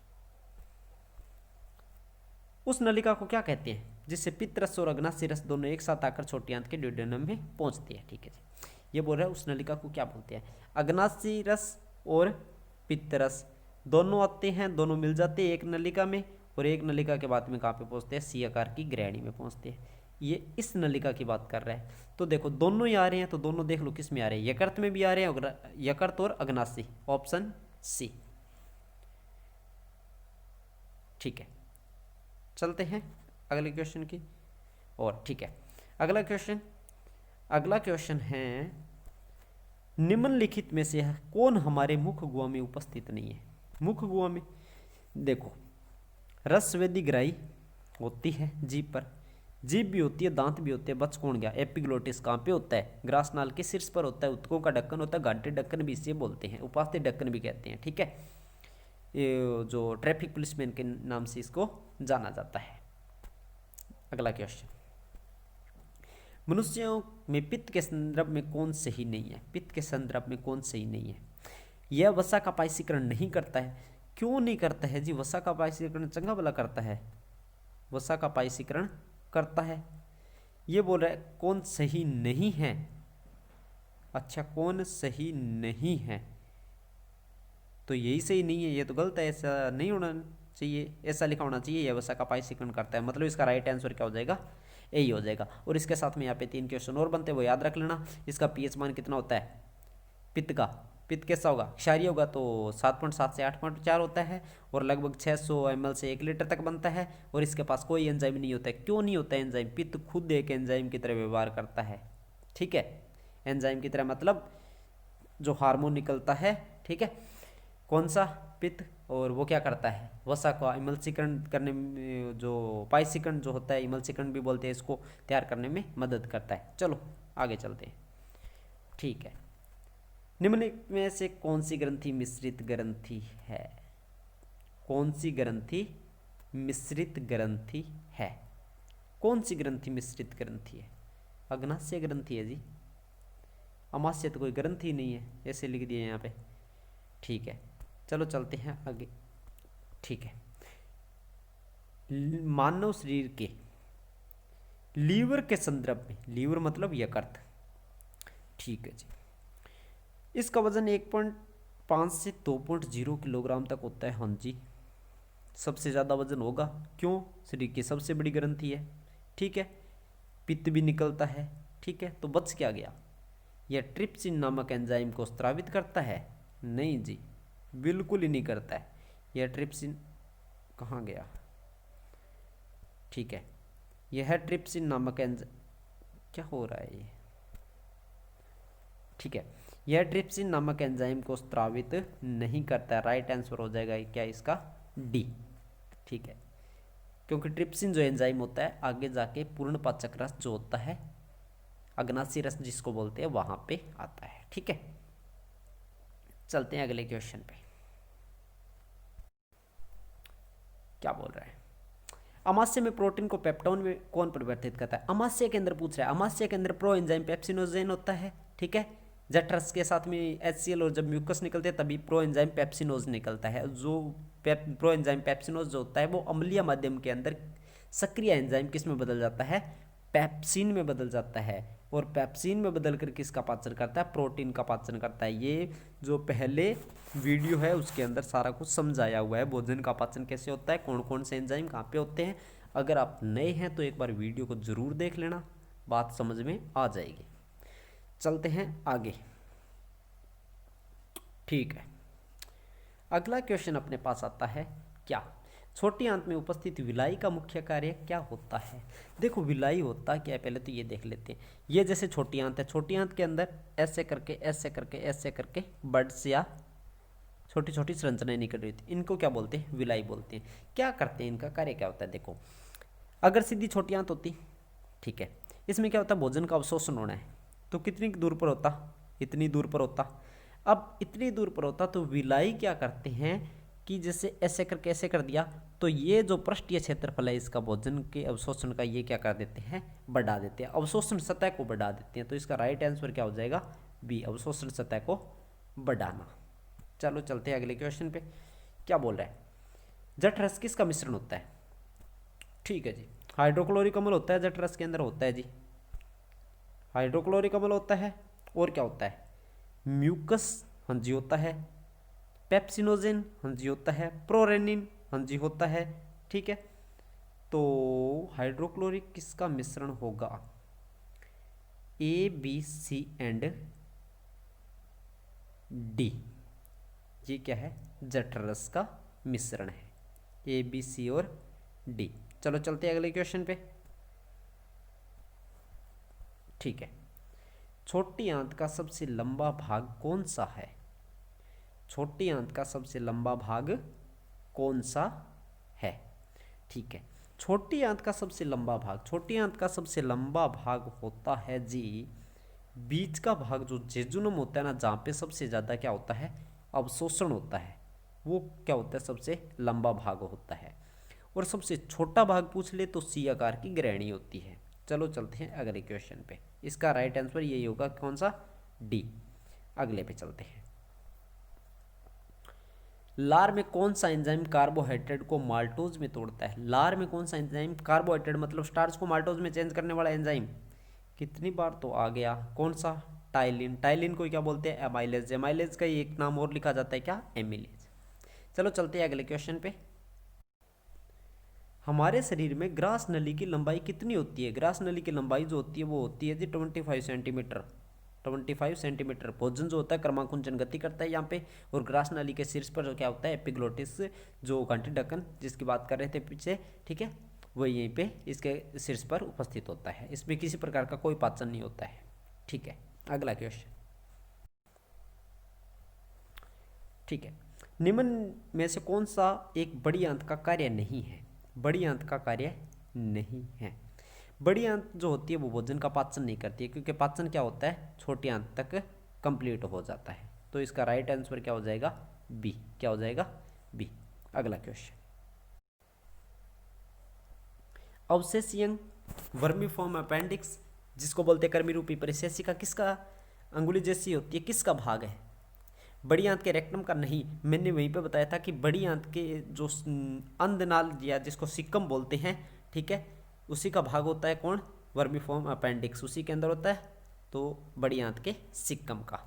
उस नलिका को क्या कहते हैं जिससे पित्त रस और अग्नाशय रस दोनों एक साथ आकर छोटी आंत के ड्यूडेनम में पहुंचती है? ठीक है जी, ये बोल रहा है उस नलिका को क्या बोलते हैं? अग्नाशय रस और पित्त रस दोनों आते हैं, दोनों मिल जाते हैं एक नलिका में, और एक नलिका के बाद में कहाँ पे पहुंचते हैं? सी आकार की ग्रहणी में पहुंचते हैं। ये इस नलिका की बात कर रहा है। तो देखो दोनों ही आ रहे हैं, तो दोनों देख लो किस में आ रहे हैं? यकृत में भी आ रहे हैं, यकृत और अग्नाशय। Option C. ठीक है, चलते हैं अगले क्वेश्चन की और। ठीक है, अगला क्वेश्चन है, निम्नलिखित में से कौन हमारे मुख गुहा में उपस्थित नहीं है? मुख गुहा में देखो, रसवेदी ग्राही होती है जीभ पर, जीभ भी होती है, दांत भी होते हैं, बच कौन गया? एपिग्लोटिस कहाँ पे होता है? ग्रासनाल के शीर्ष पर होता है, उत्तकों का ढक्कन होता है, घाटे ढक्कन भी इसे बोलते हैं, उपास्थि ढक्कन भी कहते हैं। ठीक है, ये जो ट्रैफिक पुलिसमैन के नाम से इसको जाना जाता है। अगला क्वेश्चन, मनुष्यों में पित्त के संदर्भ में कौन सही नहीं है? पित्त के संदर्भ में कौन सही नहीं है? यह वसा का पायसीकरण नहीं करता है। क्यों नहीं करता है जी? वसा का पायसीकरण चंगा भला करता है, वसा का पायसीकरण करता है। ये बोल रहा है कौन सही नहीं है। अच्छा, कौन सही नहीं है, तो यही सही नहीं है, ये तो गलत है, ऐसा नहीं होना चाहिए, ऐसा लिखा होना चाहिए यह वसा का पायसीकरण करता है। मतलब इसका राइट आंसर क्या हो जाएगा? यही हो जाएगा। और इसके साथ में यहाँ पे 3 क्वेश्चन और बनते हैं, वो याद रख लेना। इसका पीएच मान कितना होता है पित्त का? पित्त कैसा होगा? क्षारीय होगा तो 7.7 से 8.4 होता है, और लगभग 600 ml से 1 लीटर तक बनता है। और इसके पास कोई एंजाइम नहीं होता है। क्यों नहीं होता है एंजाइम? पित्त खुद एक एंजाइम की तरह व्यवहार करता है। ठीक है, एंजाइम की तरह मतलब जो हार्मोन निकलता है, ठीक है, कौन सा? पित्त। और वो क्या करता है? वसा का इमल्सीकरण करने में, जो पायसीकरण जो होता है, इमल्सीकरण भी बोलते हैं इसको, तैयार करने में मदद करता है। चलो आगे चलते हैं। ठीक है, निम्न में से कौन सी ग्रंथि मिश्रित ग्रंथि है? कौन सी ग्रंथि मिश्रित ग्रंथि है? कौन सी ग्रंथि मिश्रित ग्रंथि है? अग्नाशय ग्रंथि है जी, अमाशय तो कोई ग्रंथि नहीं है, ऐसे लिख दिए यहाँ पे। ठीक है, चलो चलते हैं आगे। ठीक है, मानव शरीर के लीवर के संदर्भ में, लीवर मतलब यकृत, ठीक है जी, इसका वजन 1.5 से 2.0 किलोग्राम तक होता है। हाँ जी, सबसे ज़्यादा वजन होगा। क्यों? शरीर की सबसे बड़ी ग्रंथि है। ठीक है, पित्त भी निकलता है। ठीक है, तो बच क्या गया? यह ट्रिप्सिन नामक एंजाइम को स्रावित करता है? नहीं जी, बिल्कुल ही नहीं करता है। यह ट्रिप्सिन कहाँ गया? ठीक है, यह ट्रिप्सिन नामक एंजाइम, क्या हो रहा है ये? ठीक है, यह ट्रिप्सिन नामक एंजाइम को स्रावित नहीं करता है। राइट आंसर हो जाएगा क्या इसका? डी। ठीक है, क्योंकि ट्रिप्सिन जो एंजाइम होता है आगे जाके पूर्ण पाचक रस जो होता है, अग्नाशी रस जिसको बोलते हैं, वहां पे आता है। ठीक है, चलते हैं अगले क्वेश्चन पे। क्या बोल रहा है? अमाशय में प्रोटीन को पेप्टोन में कौन परिवर्तित करता है? अमाशय के अंदर पूछ रहा है। अमाशय के अंदर प्रो एंजाइम पेप्सिनोजेन होता है। ठीक है, जठरस के साथ में HCl और जब म्यूकस निकलते हैं तभी प्रो एंजाइम पेप्सिनोज निकलता है। जो प्रो एंजाइम पेप्सिनोज जो होता है वो अम्लीय माध्यम के अंदर सक्रिय एंजाइम किस में बदल जाता है? पेप्सिन में बदल जाता है। और पेप्सिन में बदल कर किसका पाचन करता है? प्रोटीन का पाचन करता है। ये जो पहले वीडियो है उसके अंदर सारा कुछ समझाया हुआ है, भोजन का पाचन कैसे होता है, कौन कौन से एंजाइम कहाँ पे होते हैं। अगर आप नए हैं तो एक बार वीडियो को ज़रूर देख लेना, बात समझ में आ जाएगी। चलते हैं आगे। ठीक है, अगला क्वेश्चन अपने पास आता है, क्या छोटी आंत में उपस्थित विलाई का मुख्य कार्य क्या होता है? देखो विलाई होता क्या है पहले तो ये देख लेते हैं। ये जैसे छोटी आंत है, छोटी आंत के अंदर ऐसे करके ऐसे करके ऐसे करके बर्ड्स या छोटी छोटी संरचनाएं निकल रही थी, इनको क्या बोलते हैं? विलाई बोलते हैं। क्या करते हैं, इनका कार्य क्या होता है? देखो, अगर सीधी छोटी आंत होती, ठीक है, इसमें क्या होता है? भोजन का अवशोषण होना है, तो कितनी दूर पर होता? इतनी दूर पर होता। अब इतनी दूर पर होता तो विलाई क्या करते हैं कि जैसे ऐसे करके ऐसे कर दिया, तो ये जो पृष्ठीय क्षेत्रफल है इसका भोजन के अवशोषण का, ये क्या कर देते हैं? बढ़ा देते हैं, अवशोषण सतह को बढ़ा देते हैं। तो इसका राइट आंसर क्या हो जाएगा? बी, अवशोषण सतह को बढ़ाना। चलो चलते हैं अगले क्वेश्चन पे। क्या बोल रहा है? जठरस किसका मिश्रण होता है? ठीक है जी, हाइड्रोक्लोरिक अम्ल होता है जठरस के अंदर, होता है जी, हाइड्रोक्लोरिक अम्ल होता है। और क्या होता है? म्यूकस, हाँ जी होता है, पेप्सिनोजेन, हाँ जी होता है, प्रोरेनिन, हाँ जी होता है। ठीक है, तो हाइड्रोक्लोरिक किसका मिश्रण होगा? ABC एंड डी, ये क्या है? जठरस का मिश्रण है। ए बी सी और डी। चलो चलते हैं अगले क्वेश्चन पे। ठीक है, छोटी आंत का सबसे लंबा भाग कौन सा है? छोटी आंत का सबसे लंबा भाग कौन सा है? ठीक है, छोटी आंत का सबसे लंबा भाग, छोटी आंत का सबसे लंबा भाग होता है जी बीच का भाग, जो जेजुनम होता है ना, जहाँ पे सबसे ज़्यादा क्या होता है, अवशोषण होता है, वो क्या होता है, सबसे लंबा भाग होता है। और सबसे छोटा भाग पूछ ले तो सी आकार की ग्रहणी होती है। चलो चलते हैं अगले क्वेश्चन पे। इसका राइट आंसर यही होगा, कौन सा, डी। अगले पे चलते हैं। लार में कौन सा एंजाइम कार्बोहाइड्रेट को माल्टोज में तोड़ता है? लार में कौन सा एंजाइम, कार्बोहाइड्रेट मतलब स्टार्च को माल्टोज में चेंज करने वाला एंजाइम, कितनी बार तो आ गया, कौन सा, टाइलिन। टाइलिन को क्या बोलते हैं, एमाइलेज। एमाइलेज का ही एक नाम और लिखा जाता है, क्या, एमिलेज। चलो चलते हैं अगले क्वेश्चन पे। हमारे शरीर में ग्रास नली की लंबाई कितनी होती है? ग्रास नली की लंबाई जो होती है वो होती है जी 25 सेंटीमीटर। 25 सेंटीमीटर। भोजन जो होता है क्रमाकुंचन गति करता है यहाँ पे, और ग्रास नली के शीर्ष पर जो क्या होता है, एपिग्लोटिस, जो घंटी ढक्कन जिसकी बात कर रहे थे पीछे, ठीक है, वो यहीं पे इसके शीर्ष पर उपस्थित होता है। इसमें किसी प्रकार का कोई पाचन नहीं होता है। ठीक है, अगला क्वेश्चन। ठीक है, निम्न में से कौन सा एक बड़ी आंत का कार्य नहीं है? बड़ी आंत का कार्य नहीं है। बड़ी आंत जो होती है वो भोजन का पाचन नहीं करती है, क्योंकि पाचन क्या होता है, छोटी आंत तक कंप्लीट हो जाता है। तो इसका राइट आंसर क्या हो जाएगा, बी। क्या हो जाएगा, बी। अगला क्वेश्चन। अवशेषीय वर्मीफॉर्म अपेंडिक्स, जिसको बोलते हैं कर्मी रूपी परिशेषिका, किसका अंगुली जैसी होती है, किसका भाग है? बड़ी आंत के रेक्टम का नहीं। मैंने वहीं पे बताया था कि बड़ी आंत के जो अंधनाल या जिसको सिक्कम बोलते हैं, ठीक है, उसी का भाग होता है कौन, वर्मीफॉर्म अपेंडिक्स, उसी के अंदर होता है, तो बड़ी आंत के सिक्कम का।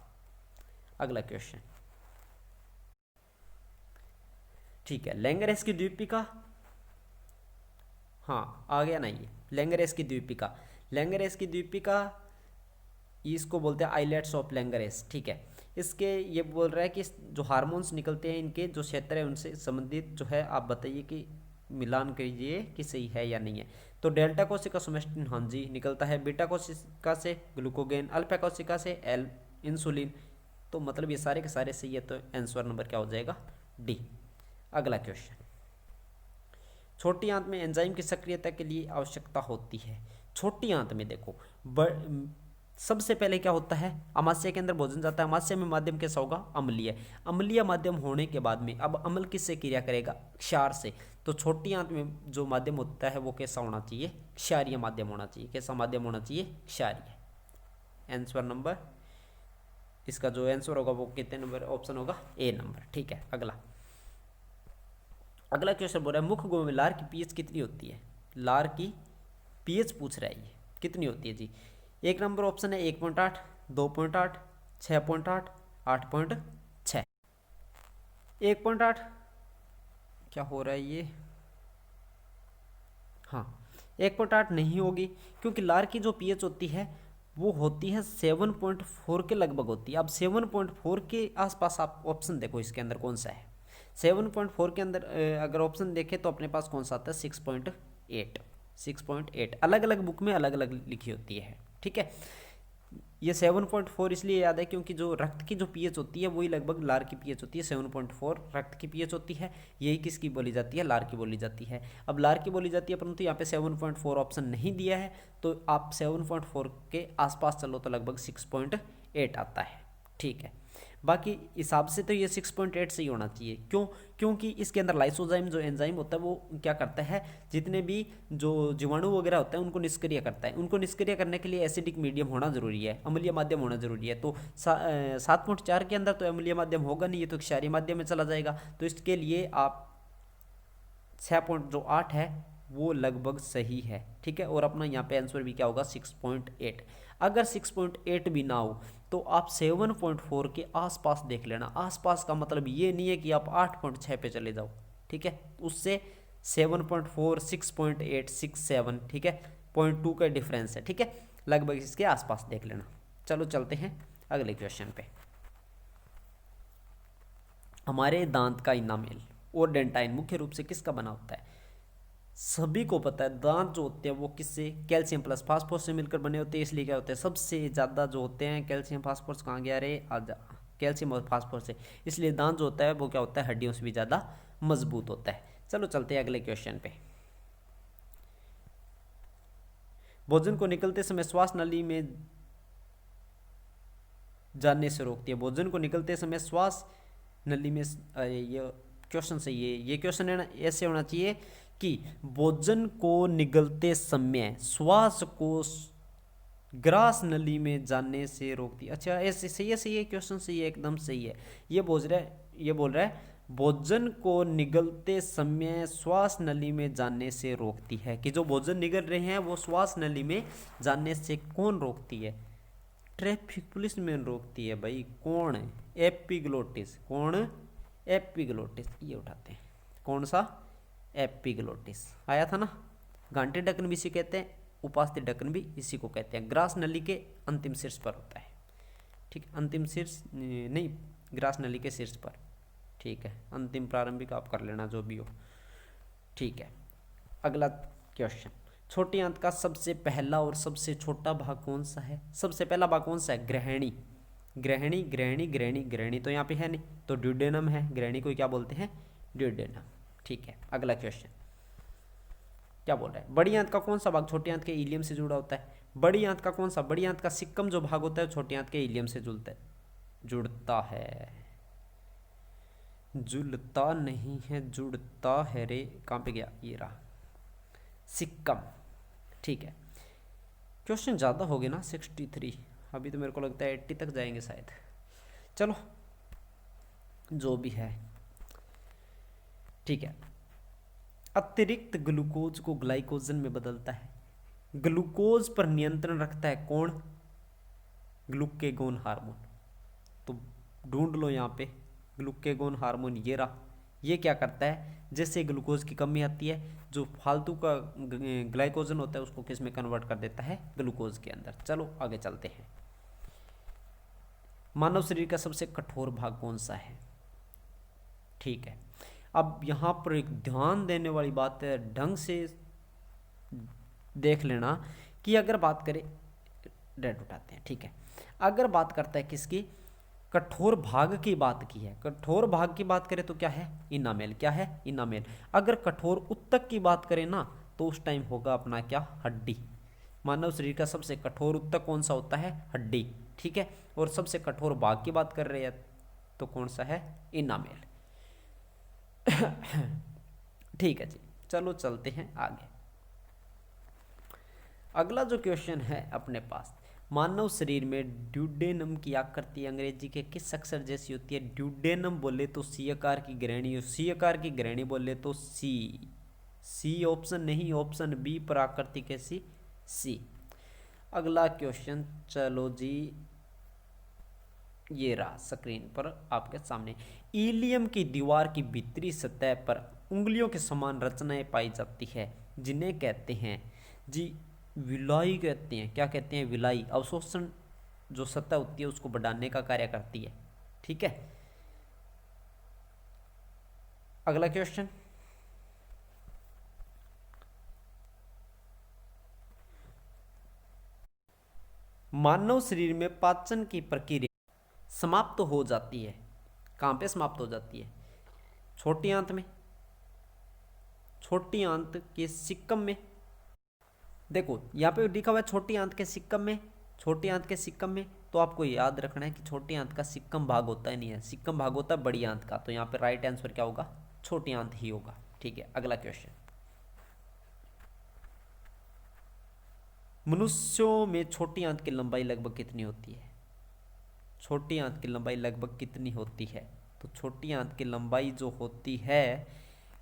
अगला क्वेश्चन। ठीक है, लैंगरेस की द्वीपिका, हाँ आ गया ना ये, लैंगरेस की द्वीपिका। लैंगरेस की द्वीपिका इसको बोलते हैं आइलेट्स ऑफ लैंगरेस। ठीक है, इसके ये बोल रहा है कि जो हार्मोन्स निकलते हैं इनके जो क्षेत्र है उनसे संबंधित जो है, आप बताइए कि मिलान कीजिए कि सही है या नहीं है। तो डेल्टा कोशिका सोमेस्टिन, हाँ जी निकलता है। बीटा कोशिका से ग्लूकोगेन, अल्फा कोशिका से एल इंसुलिन। तो मतलब ये सारे के सारे सही है, तो आंसर नंबर क्या हो जाएगा, डी। अगला क्वेश्चन। छोटी आंत में एंजाइम की सक्रियता के लिए आवश्यकता होती है। छोटी आंत में देखो, सबसे पहले क्या होता है, अमाशय के अंदर भोजन जाता है। अमाशय में माध्यम कैसा होगा, अम्लीय। अम्लीय माध्यम होने के बाद में अब अम्ल किससे क्रिया करेगा, क्षार से। तो छोटी आंत में जो माध्यम होता है वो कैसा होना चाहिए, क्षारीय माध्यम होना चाहिए। कैसा माध्यम होना चाहिए, क्षारीय। आंसर नंबर, इसका जो आंसर होगा वो कितने नंबर ऑप्शन होगा, ए नंबर। ठीक है, अगला। अगला क्वेश्चन बोल रहा है मुख गो में लार की पीएच कितनी होती है? लार की पीएच पूछ रहा है, ये कितनी होती है जी? एक नंबर ऑप्शन है 1.8, 2.8, 6.8, 8.6। 1.8 क्या हो रहा है ये, हाँ 1.8 नहीं होगी, क्योंकि लार की जो पीएच होती है वो होती है 7.4 के लगभग होती है। अब 7.4 के आसपास आप ऑप्शन देखो इसके अंदर कौन सा है। 7.4 के अंदर अगर ऑप्शन देखें तो अपने पास कौन सा आता है, 6.8। 6.8 अलग अलग बुक में अलग अलग लिखी होती है। ठीक है, ये 7.4 इसलिए याद है क्योंकि जो रक्त की जो पीएच होती है वही लगभग लार की पीएच होती है। 7.4 रक्त की पीएच होती है, यही किसकी बोली जाती है, लार की बोली जाती है। अब लार की बोली जाती है, परंतु यहाँ पे 7.4 ऑप्शन नहीं दिया है, तो आप 7.4 के आसपास चलो तो लगभग 6.8 आता है। ठीक है, बाकी हिसाब से तो ये 6.8 से ही होना चाहिए। क्यों, क्योंकि इसके अंदर लाइसोजाइम जो एंजाइम होता है वो क्या करता है, जितने भी जो जीवाणु वगैरह होते हैं उनको निष्क्रिय करता है। उनको निष्क्रिय करने के लिए एसिडिक मीडियम होना जरूरी है, अम्लीय माध्यम होना जरूरी है। तो 7.4 के अंदर तो अम्लीय माध्यम होगा नहीं, ये तो क्षारीय माध्यम में चला जाएगा। तो इसके लिए आप 6.8 है वो लगभग सही है। ठीक है, और अपना यहाँ पे आंसर भी क्या होगा, 6.8। अगर 6.8 भी ना हो तो आप 7.4 के आसपास देख लेना। आसपास का मतलब ये नहीं है कि आप 8.6 पे चले जाओ। ठीक है, उससे 7.4, 6.8, 6.7, ठीक है, 0.2 का डिफरेंस है। ठीक है, लगभग इसके आसपास देख लेना। चलो चलते हैं अगले क्वेश्चन पे। हमारे दांत का इनामेल, और डेंटाइन मुख्य रूप से किसका बना होता है? सभी को पता है दांत जो होते हैं वो किससे, कैल्शियम प्लस फास्फोरस से मिलकर बने होते हैं। इसलिए क्या होते हैं, सबसे ज़्यादा जो होते हैं कैल्शियम फास्फोरस कहाँ गया रे, आजा, कैल्शियम और फास्फोरस से। इसलिए दांत जो होता है वो क्या होता है, हड्डियों से भी ज़्यादा मजबूत होता है। चलो चलते हैं अगले क्वेश्चन पे। भोजन को निकलते समय श्वास नली में जाने से रोकती है। भोजन को निकलते समय श्वास नली में, ये क्वेश्चन सही है। ये क्वेश्चन है ना, ऐसे होना चाहिए कि भोजन को निगलते समय श्वास को ग्रास नली में जाने से रोकती है। अच्छा ऐसे सही है, सही है, क्वेश्चन सही है, एकदम सही है। ये बोल रहा है भोजन को निगलते समय श्वास नली में जाने से रोकती है, कि जो भोजन निगल रहे हैं वो श्वास नली में जाने से कौन रोकती है? ट्रैफिक पुलिस में रोकती है भाई। कौन है? एपिग्लोटिस। कौन? एपिग्लोटिस। ये उठाते हैं, कौन सा? एपिग्लोटिस। आया था ना। घंटे ढक्कन भी इसी कहते हैं, उपास्थि ढक्कन भी इसी को कहते हैं। ग्रास नली के अंतिम शीर्ष पर होता है। ठीक, अंतिम शीर्ष नहीं, ग्रास नली के शीर्ष पर। ठीक है, अंतिम प्रारंभिक आप कर लेना जो भी हो। ठीक है, अगला क्वेश्चन। छोटी आंत का सबसे पहला और सबसे छोटा भाग कौन सा है? सबसे पहला भाग कौन सा है? ग्रहणी। ग्रहणी ग्रहणी ग्रहणी ग्रहणी तो यहाँ पे है नहीं, तो ड्यूडेनम है। ग्रहणी को क्या बोलते हैं? ड्यूडेनम। ठीक है, अगला क्वेश्चन क्या बोल रहा है? बड़ी आंत का कौन सा भाग छोटी आंत के इलियम से जुड़ा होता है? बड़ी आंत का कौन सा? बड़ी आंत का सिक्कम जो भाग होता है छोटी आंत के इलियम से जुड़ता है। जुड़ता नहीं है, जुड़ता है रे। कहाँ पे गया? ये रहा, सिक्कम। ठीक है, क्वेश्चन ज़्यादा हो गए ना, 63। अभी तो मेरे को लगता है 80 तक जाएंगे शायद। चलो जो भी है, ठीक है। अतिरिक्त ग्लूकोज को ग्लाइकोजन में बदलता है। ग्लूकोज पर नियंत्रण रखता है कौन? Glucagon hormone. तो ढूंढ लो यहाँ पे, ग्लूकेगोन हार्मोन ये रहा। ये क्या करता है, जैसे ग्लूकोज की कमी आती है, जो फालतू का ग्लाइकोजन होता है उसको किस में कन्वर्ट कर देता है? ग्लूकोज के अंदर। चलो आगे चलते हैं। मानव शरीर का सबसे कठोर भाग कौन सा है? ठीक है, अब यहाँ पर एक ध्यान देने वाली बात है, ढंग से देख लेना कि अगर बात करें, रेड उठाते हैं, ठीक है। अगर बात करता है किसकी? कठोर भाग की बात की है। कठोर भाग की बात करें तो क्या है? इनामेल। क्या है? इनामेल। अगर कठोर उत्तक की बात करें ना तो उस टाइम होगा अपना क्या? हड्डी। मानव शरीर का सबसे कठोर उत्तक कौन सा होता है? हड्डी। ठीक है, और सबसे कठोर भाग की बात कर रहे हैं तो कौन सा है? इनामेल। ठीक है जी, चलो चलते हैं आगे। अगला जो क्वेश्चन है अपने पास, मानव शरीर में ड्यूडेनम की आकृति अंग्रेजी के किस अक्षर जैसी होती है? ड्यूडेनम बोले तो सी आकार की ग्रहणी, सी आकार की ग्रहणी बोले तो सी। सी ऑप्शन नहीं, ऑप्शन बी पर आकृति कैसी? सी। अगला क्वेश्चन, चलो जी, ये रहा स्क्रीन पर आपके सामने। इलियम की दीवार की भीतरी सतह पर उंगलियों के समान रचनाएं पाई जाती है, जिन्हें कहते हैं जी विलाई कहते हैं। क्या कहते हैं? विलाई। अवशोषण जो सतह होती है उसको बढ़ाने का कार्य करती है। ठीक है, अगला क्वेश्चन। मानव शरीर में पाचन की प्रक्रिया समाप्त हो जाती है। कहाँ पे समाप्त हो जाती है? छोटी आंत में, छोटी आंत के सिक्कम में। देखो यहाँ पे लिखा हुआ है छोटी आंत के सिक्कम में, छोटी आंत के सिक्कम में। तो आपको याद रखना है कि छोटी आंत का सिक्कम भाग होता ही नहीं है, सिक्कम भाग होता है बड़ी आंत का। तो यहाँ पे राइट आंसर क्या होगा? छोटी आंत ही होगा। ठीक है, अगला क्वेश्चन। मनुष्यों में छोटी आंत की लंबाई लगभग कितनी होती है? छोटी आंत की लंबाई लगभग कितनी होती है? तो छोटी आंत की लंबाई जो होती है,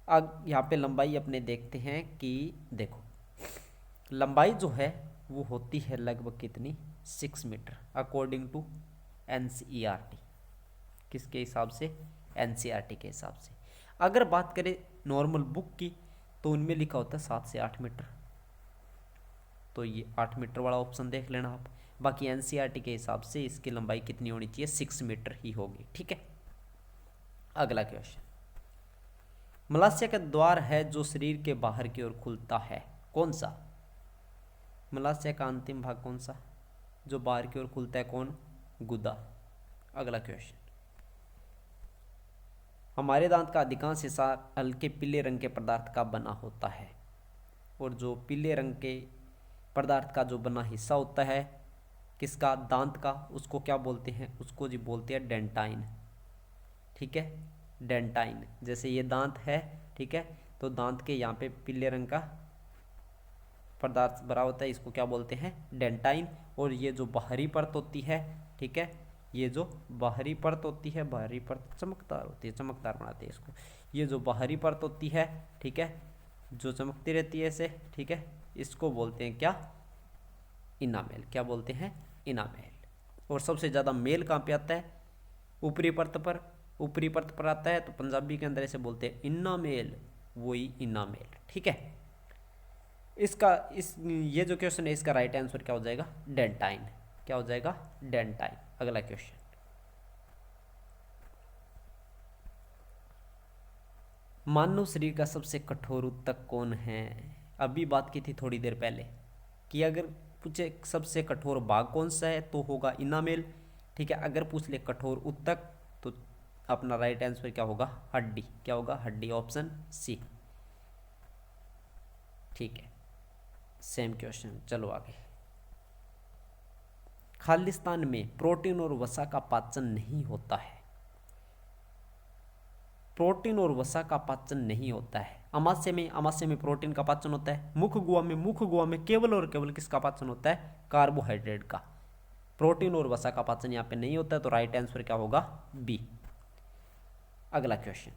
अब यहाँ पे लंबाई अपने देखते हैं कि देखो लंबाई जो है वो होती है लगभग कितनी? 6 मीटर अकॉर्डिंग टू एनसीईआरटी। किसके हिसाब से? एनसीईआरटी के हिसाब से। अगर बात करें नॉर्मल बुक की तो उनमें लिखा होता है 7 से 8 मीटर। तो ये 8 मीटर वाला ऑप्शन देख लेना आप। बाकी एनसीईआरटी के हिसाब से इसकी लंबाई कितनी होनी चाहिए? 6 मीटर ही होगी। ठीक है, अगला क्वेश्चन। मलाशय का द्वार है जो शरीर के बाहर की ओर खुलता है, कौन सा? मलाशय का अंतिम भाग कौन सा जो बाहर की ओर खुलता है? कौन? गुदा। अगला क्वेश्चन, हमारे दांत का अधिकांश हिस्सा हल्के पीले रंग के पदार्थ का बना होता है, और जो पीले रंग के पदार्थ का जो बना हिस्सा होता है किसका? दांत का, उसको क्या बोलते हैं? उसको जी बोलते हैं डेंटाइन। ठीक है, डेंटाइन। जैसे ये दांत है, ठीक है, तो दांत के यहाँ पे पीले रंग का पदार्थ भरा होता है, इसको क्या बोलते हैं? डेंटाइन। और ये जो बाहरी परत होती है, ठीक है, ये जो बाहरी परत होती है, बाहरी परत चमकदार होती है, चमकदार बनाते हैं इसको। ये जो बाहरी परत होती है, ठीक है, जो चमकती रहती है ऐसे, ठीक है, इसको बोलते हैं क्या? इनामेल। क्या बोलते हैं? इनामेल। और सबसे ज़्यादा मेल कहाँ पे आता है? ऊपरी परत पर। ऊपरी परत पर आता है तो पंजाबी के अंदर ऐसे बोलते हैं इनामेल, वही इनामेल। ठीक है, ये जो क्वेश्चन है इसका राइट आंसर क्या हो जाएगा? डेंटाइन। क्या हो जाएगा? डेंटाइन। अगला क्वेश्चन, मानव शरीर का सबसे कठोर ऊतक कौन है? अभी बात की थी थोड़ी देर पहले कि अगर पूछे सबसे कठोर भाग कौन सा है तो होगा इनामेल। ठीक है, अगर पूछ ले कठोर ऊतक तो अपना राइट आंसर क्या होगा? हड्डी। क्या होगा? हड्डी, ऑप्शन सी। ठीक है, सेम क्वेश्चन, चलो आगे। खालिस्तान में प्रोटीन और वसा का पाचन नहीं होता है। प्रोटीन और वसा का पाचन नहीं होता है। अमाशय में प्रोटीन का पाचन होता है। मुख गुहा में केवल और केवल किसका पाचन होता है? कार्बोहाइड्रेट का। प्रोटीन और वसा का पाचन यहाँ पे नहीं होता है, तो राइट आंसर क्या होगा? बी। अगला क्वेश्चन,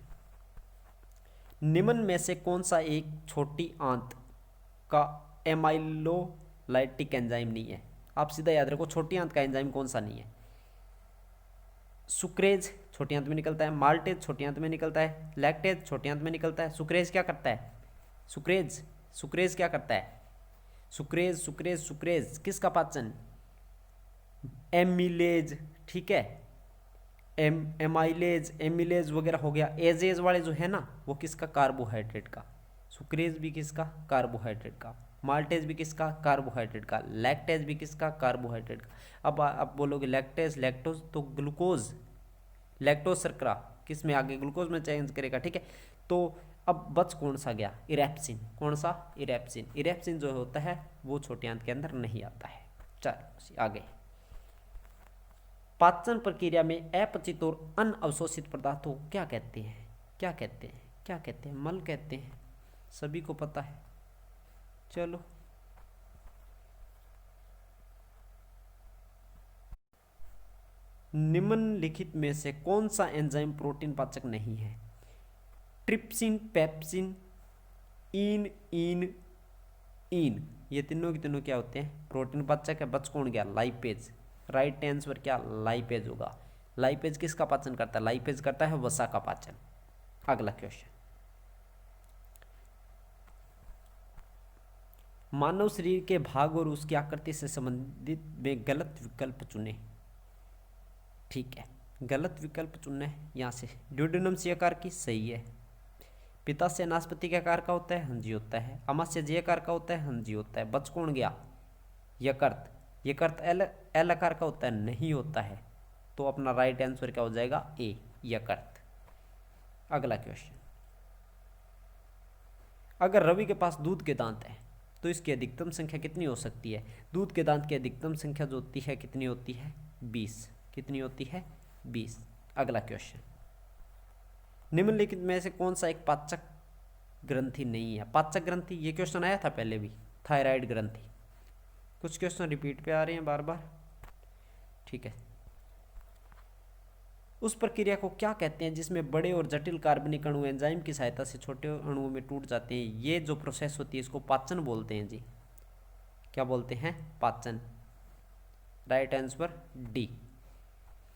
निम्न में से कौन सा एक छोटी आंत का एमाइलोलाइटिक एंजाइम नहीं है? आप सीधा याद रखो, छोटी आंत का एंजाइम कौन सा नहीं है? सुक्रेज छोटी आंत में निकलता है, माल्टेज छोटी आंत में निकलता है, लैक्टेज छोटी आंत में निकलता है। सुक्रेज क्या करता है? सुक्रेज क्या करता है? सुक्रेज किसका पाचन? एमिलेज। ठीक है, एमिलेज वगैरह हो गया। एजेज वाले जो है ना, वो किसका? कार्बोहाइड्रेट का। सुक्रेज भी किसका? कार्बोहाइड्रेट का। माल्टेज भी किसका? कार्बोहाइड्रेट का। लैक्टेज भी किसका? कार्बोहाइड्रेट का। अब आप बोलोगे लैक्टेज, लैक्टोज तो ग्लूकोज, लैक्टोज शर्करा किस में आगे? ग्लूकोज में चेंज करेगा। ठीक है, तो अब बच कौन सा गया? इरेप्सिन। कौन सा? इरेप्सिन जो होता है वो छोटी आंत के अंदर नहीं आता है। चलो आगे, पाचन प्रक्रिया में अपचित और अनअवशोषित पदार्थों को क्या कहते हैं? क्या कहते हैं? मल कहते हैं, सभी को पता है। चलो, निम्नलिखित में से कौन सा एंजाइम प्रोटीन पाचक नहीं है? ट्रिप्सिन, पेप्सिन, इन, ये तीनों के तीनों क्या होते हैं? प्रोटीन पाचक है। बच कौन गया? लाइपेज। राइट आंसर क्या? लाइपेज होगा। लाइपेज किसका पाचन करता है? लाइपेज करता है वसा का पाचन। अगला क्वेश्चन, मानव शरीर के भाग और उसकी आकृति से संबंधित में गलत विकल्प चुने। ठीक है, गलत विकल्प चुनना है यहाँ से। ड्यूडेनम सी आकार की, सही है। पित्ताशय नाशपति के आकार का होता है, हाँ जी होता है। अमाशय जे आकार का होता है, हाँ जी होता है। बच कौन गया? यकृत एल आकार का होता है, नहीं होता है। तो अपना राइट आंसर क्या हो जाएगा? ए, यकृत। अगला क्वेश्चन, अगर रवि के पास दूध के दांत है तो इसकी अधिकतम संख्या कितनी हो सकती है? दूध के दांत की अधिकतम संख्या जो होती है कितनी होती है? 20। कितनी होती है? 20। अगला क्वेश्चन, निम्नलिखित में से कौन सा एक पाचक ग्रंथि नहीं है? पाचक ग्रंथि, ये क्वेश्चन आया था पहले भी। थायराइड ग्रंथि। कुछ क्वेश्चन रिपीट पे आ रहे हैं बार बार। ठीक है, उस प्रक्रिया को क्या कहते हैं जिसमें बड़े और जटिल कार्बनिक अणु एंजाइम की सहायता से छोटे अणुओं में टूट जाते हैं? ये जो प्रोसेस होती है इसको पाचन बोलते हैं जी। क्या बोलते हैं? पाचन। Right answer D.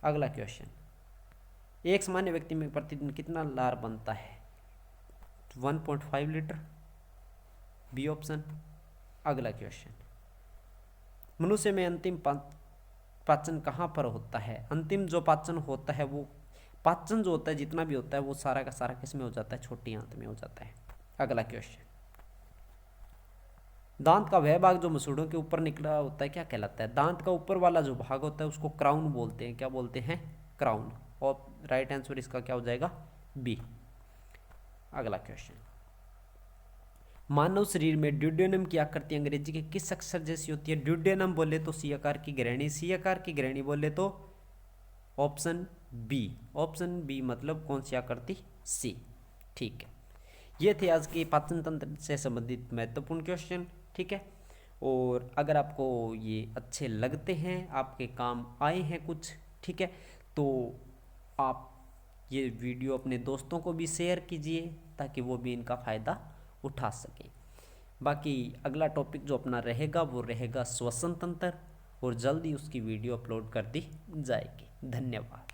अगला क्वेश्चन, एक सामान्य व्यक्ति में प्रतिदिन कितना लार बनता है? 1.5 लीटर, बी ऑप्शन। अगला क्वेश्चन, मनुष्य में अंतिम पाचन कहाँ पर होता है? अंतिम जो पाचन होता है वो पाचन जो होता है जितना भी होता है वो सारा का सारा किस में हो जाता है, छोटी आंत में हो जाता है। अगला क्वेश्चन, दांत का वह भाग जो मसूड़ों के ऊपर निकला होता है क्या कहलाता है? दांत का ऊपर वाला जो भाग होता है उसको क्राउन बोलते हैं। क्या बोलते हैं? क्राउन। और राइट आंसर इसका क्या हो जाएगा? बी। अगला क्वेश्चन, मानव शरीर में ड्यूडेनम की आकृति अंग्रेजी के किस अक्षर जैसी होती है? ड्यूडेनम बोले तो सी आकार की ग्रहणी, सी आकार की ग्रहणी बोले तो ऑप्शन बी। ऑप्शन बी मतलब कौन सी आकृति? सी। ठीक है, ये थे आज के पाचन तंत्र से संबंधित महत्वपूर्ण क्वेश्चन। ठीक है, और अगर आपको ये अच्छे लगते हैं, आपके काम आए हैं कुछ, ठीक है, तो आप ये वीडियो अपने दोस्तों को भी शेयर कीजिए ताकि वो भी इनका फ़ायदा उठा सकें। बाकी अगला टॉपिक जो अपना रहेगा वो रहेगा श्वसन तंत्र, और जल्दी उसकी वीडियो अपलोड कर दी जाएगी। धन्यवाद।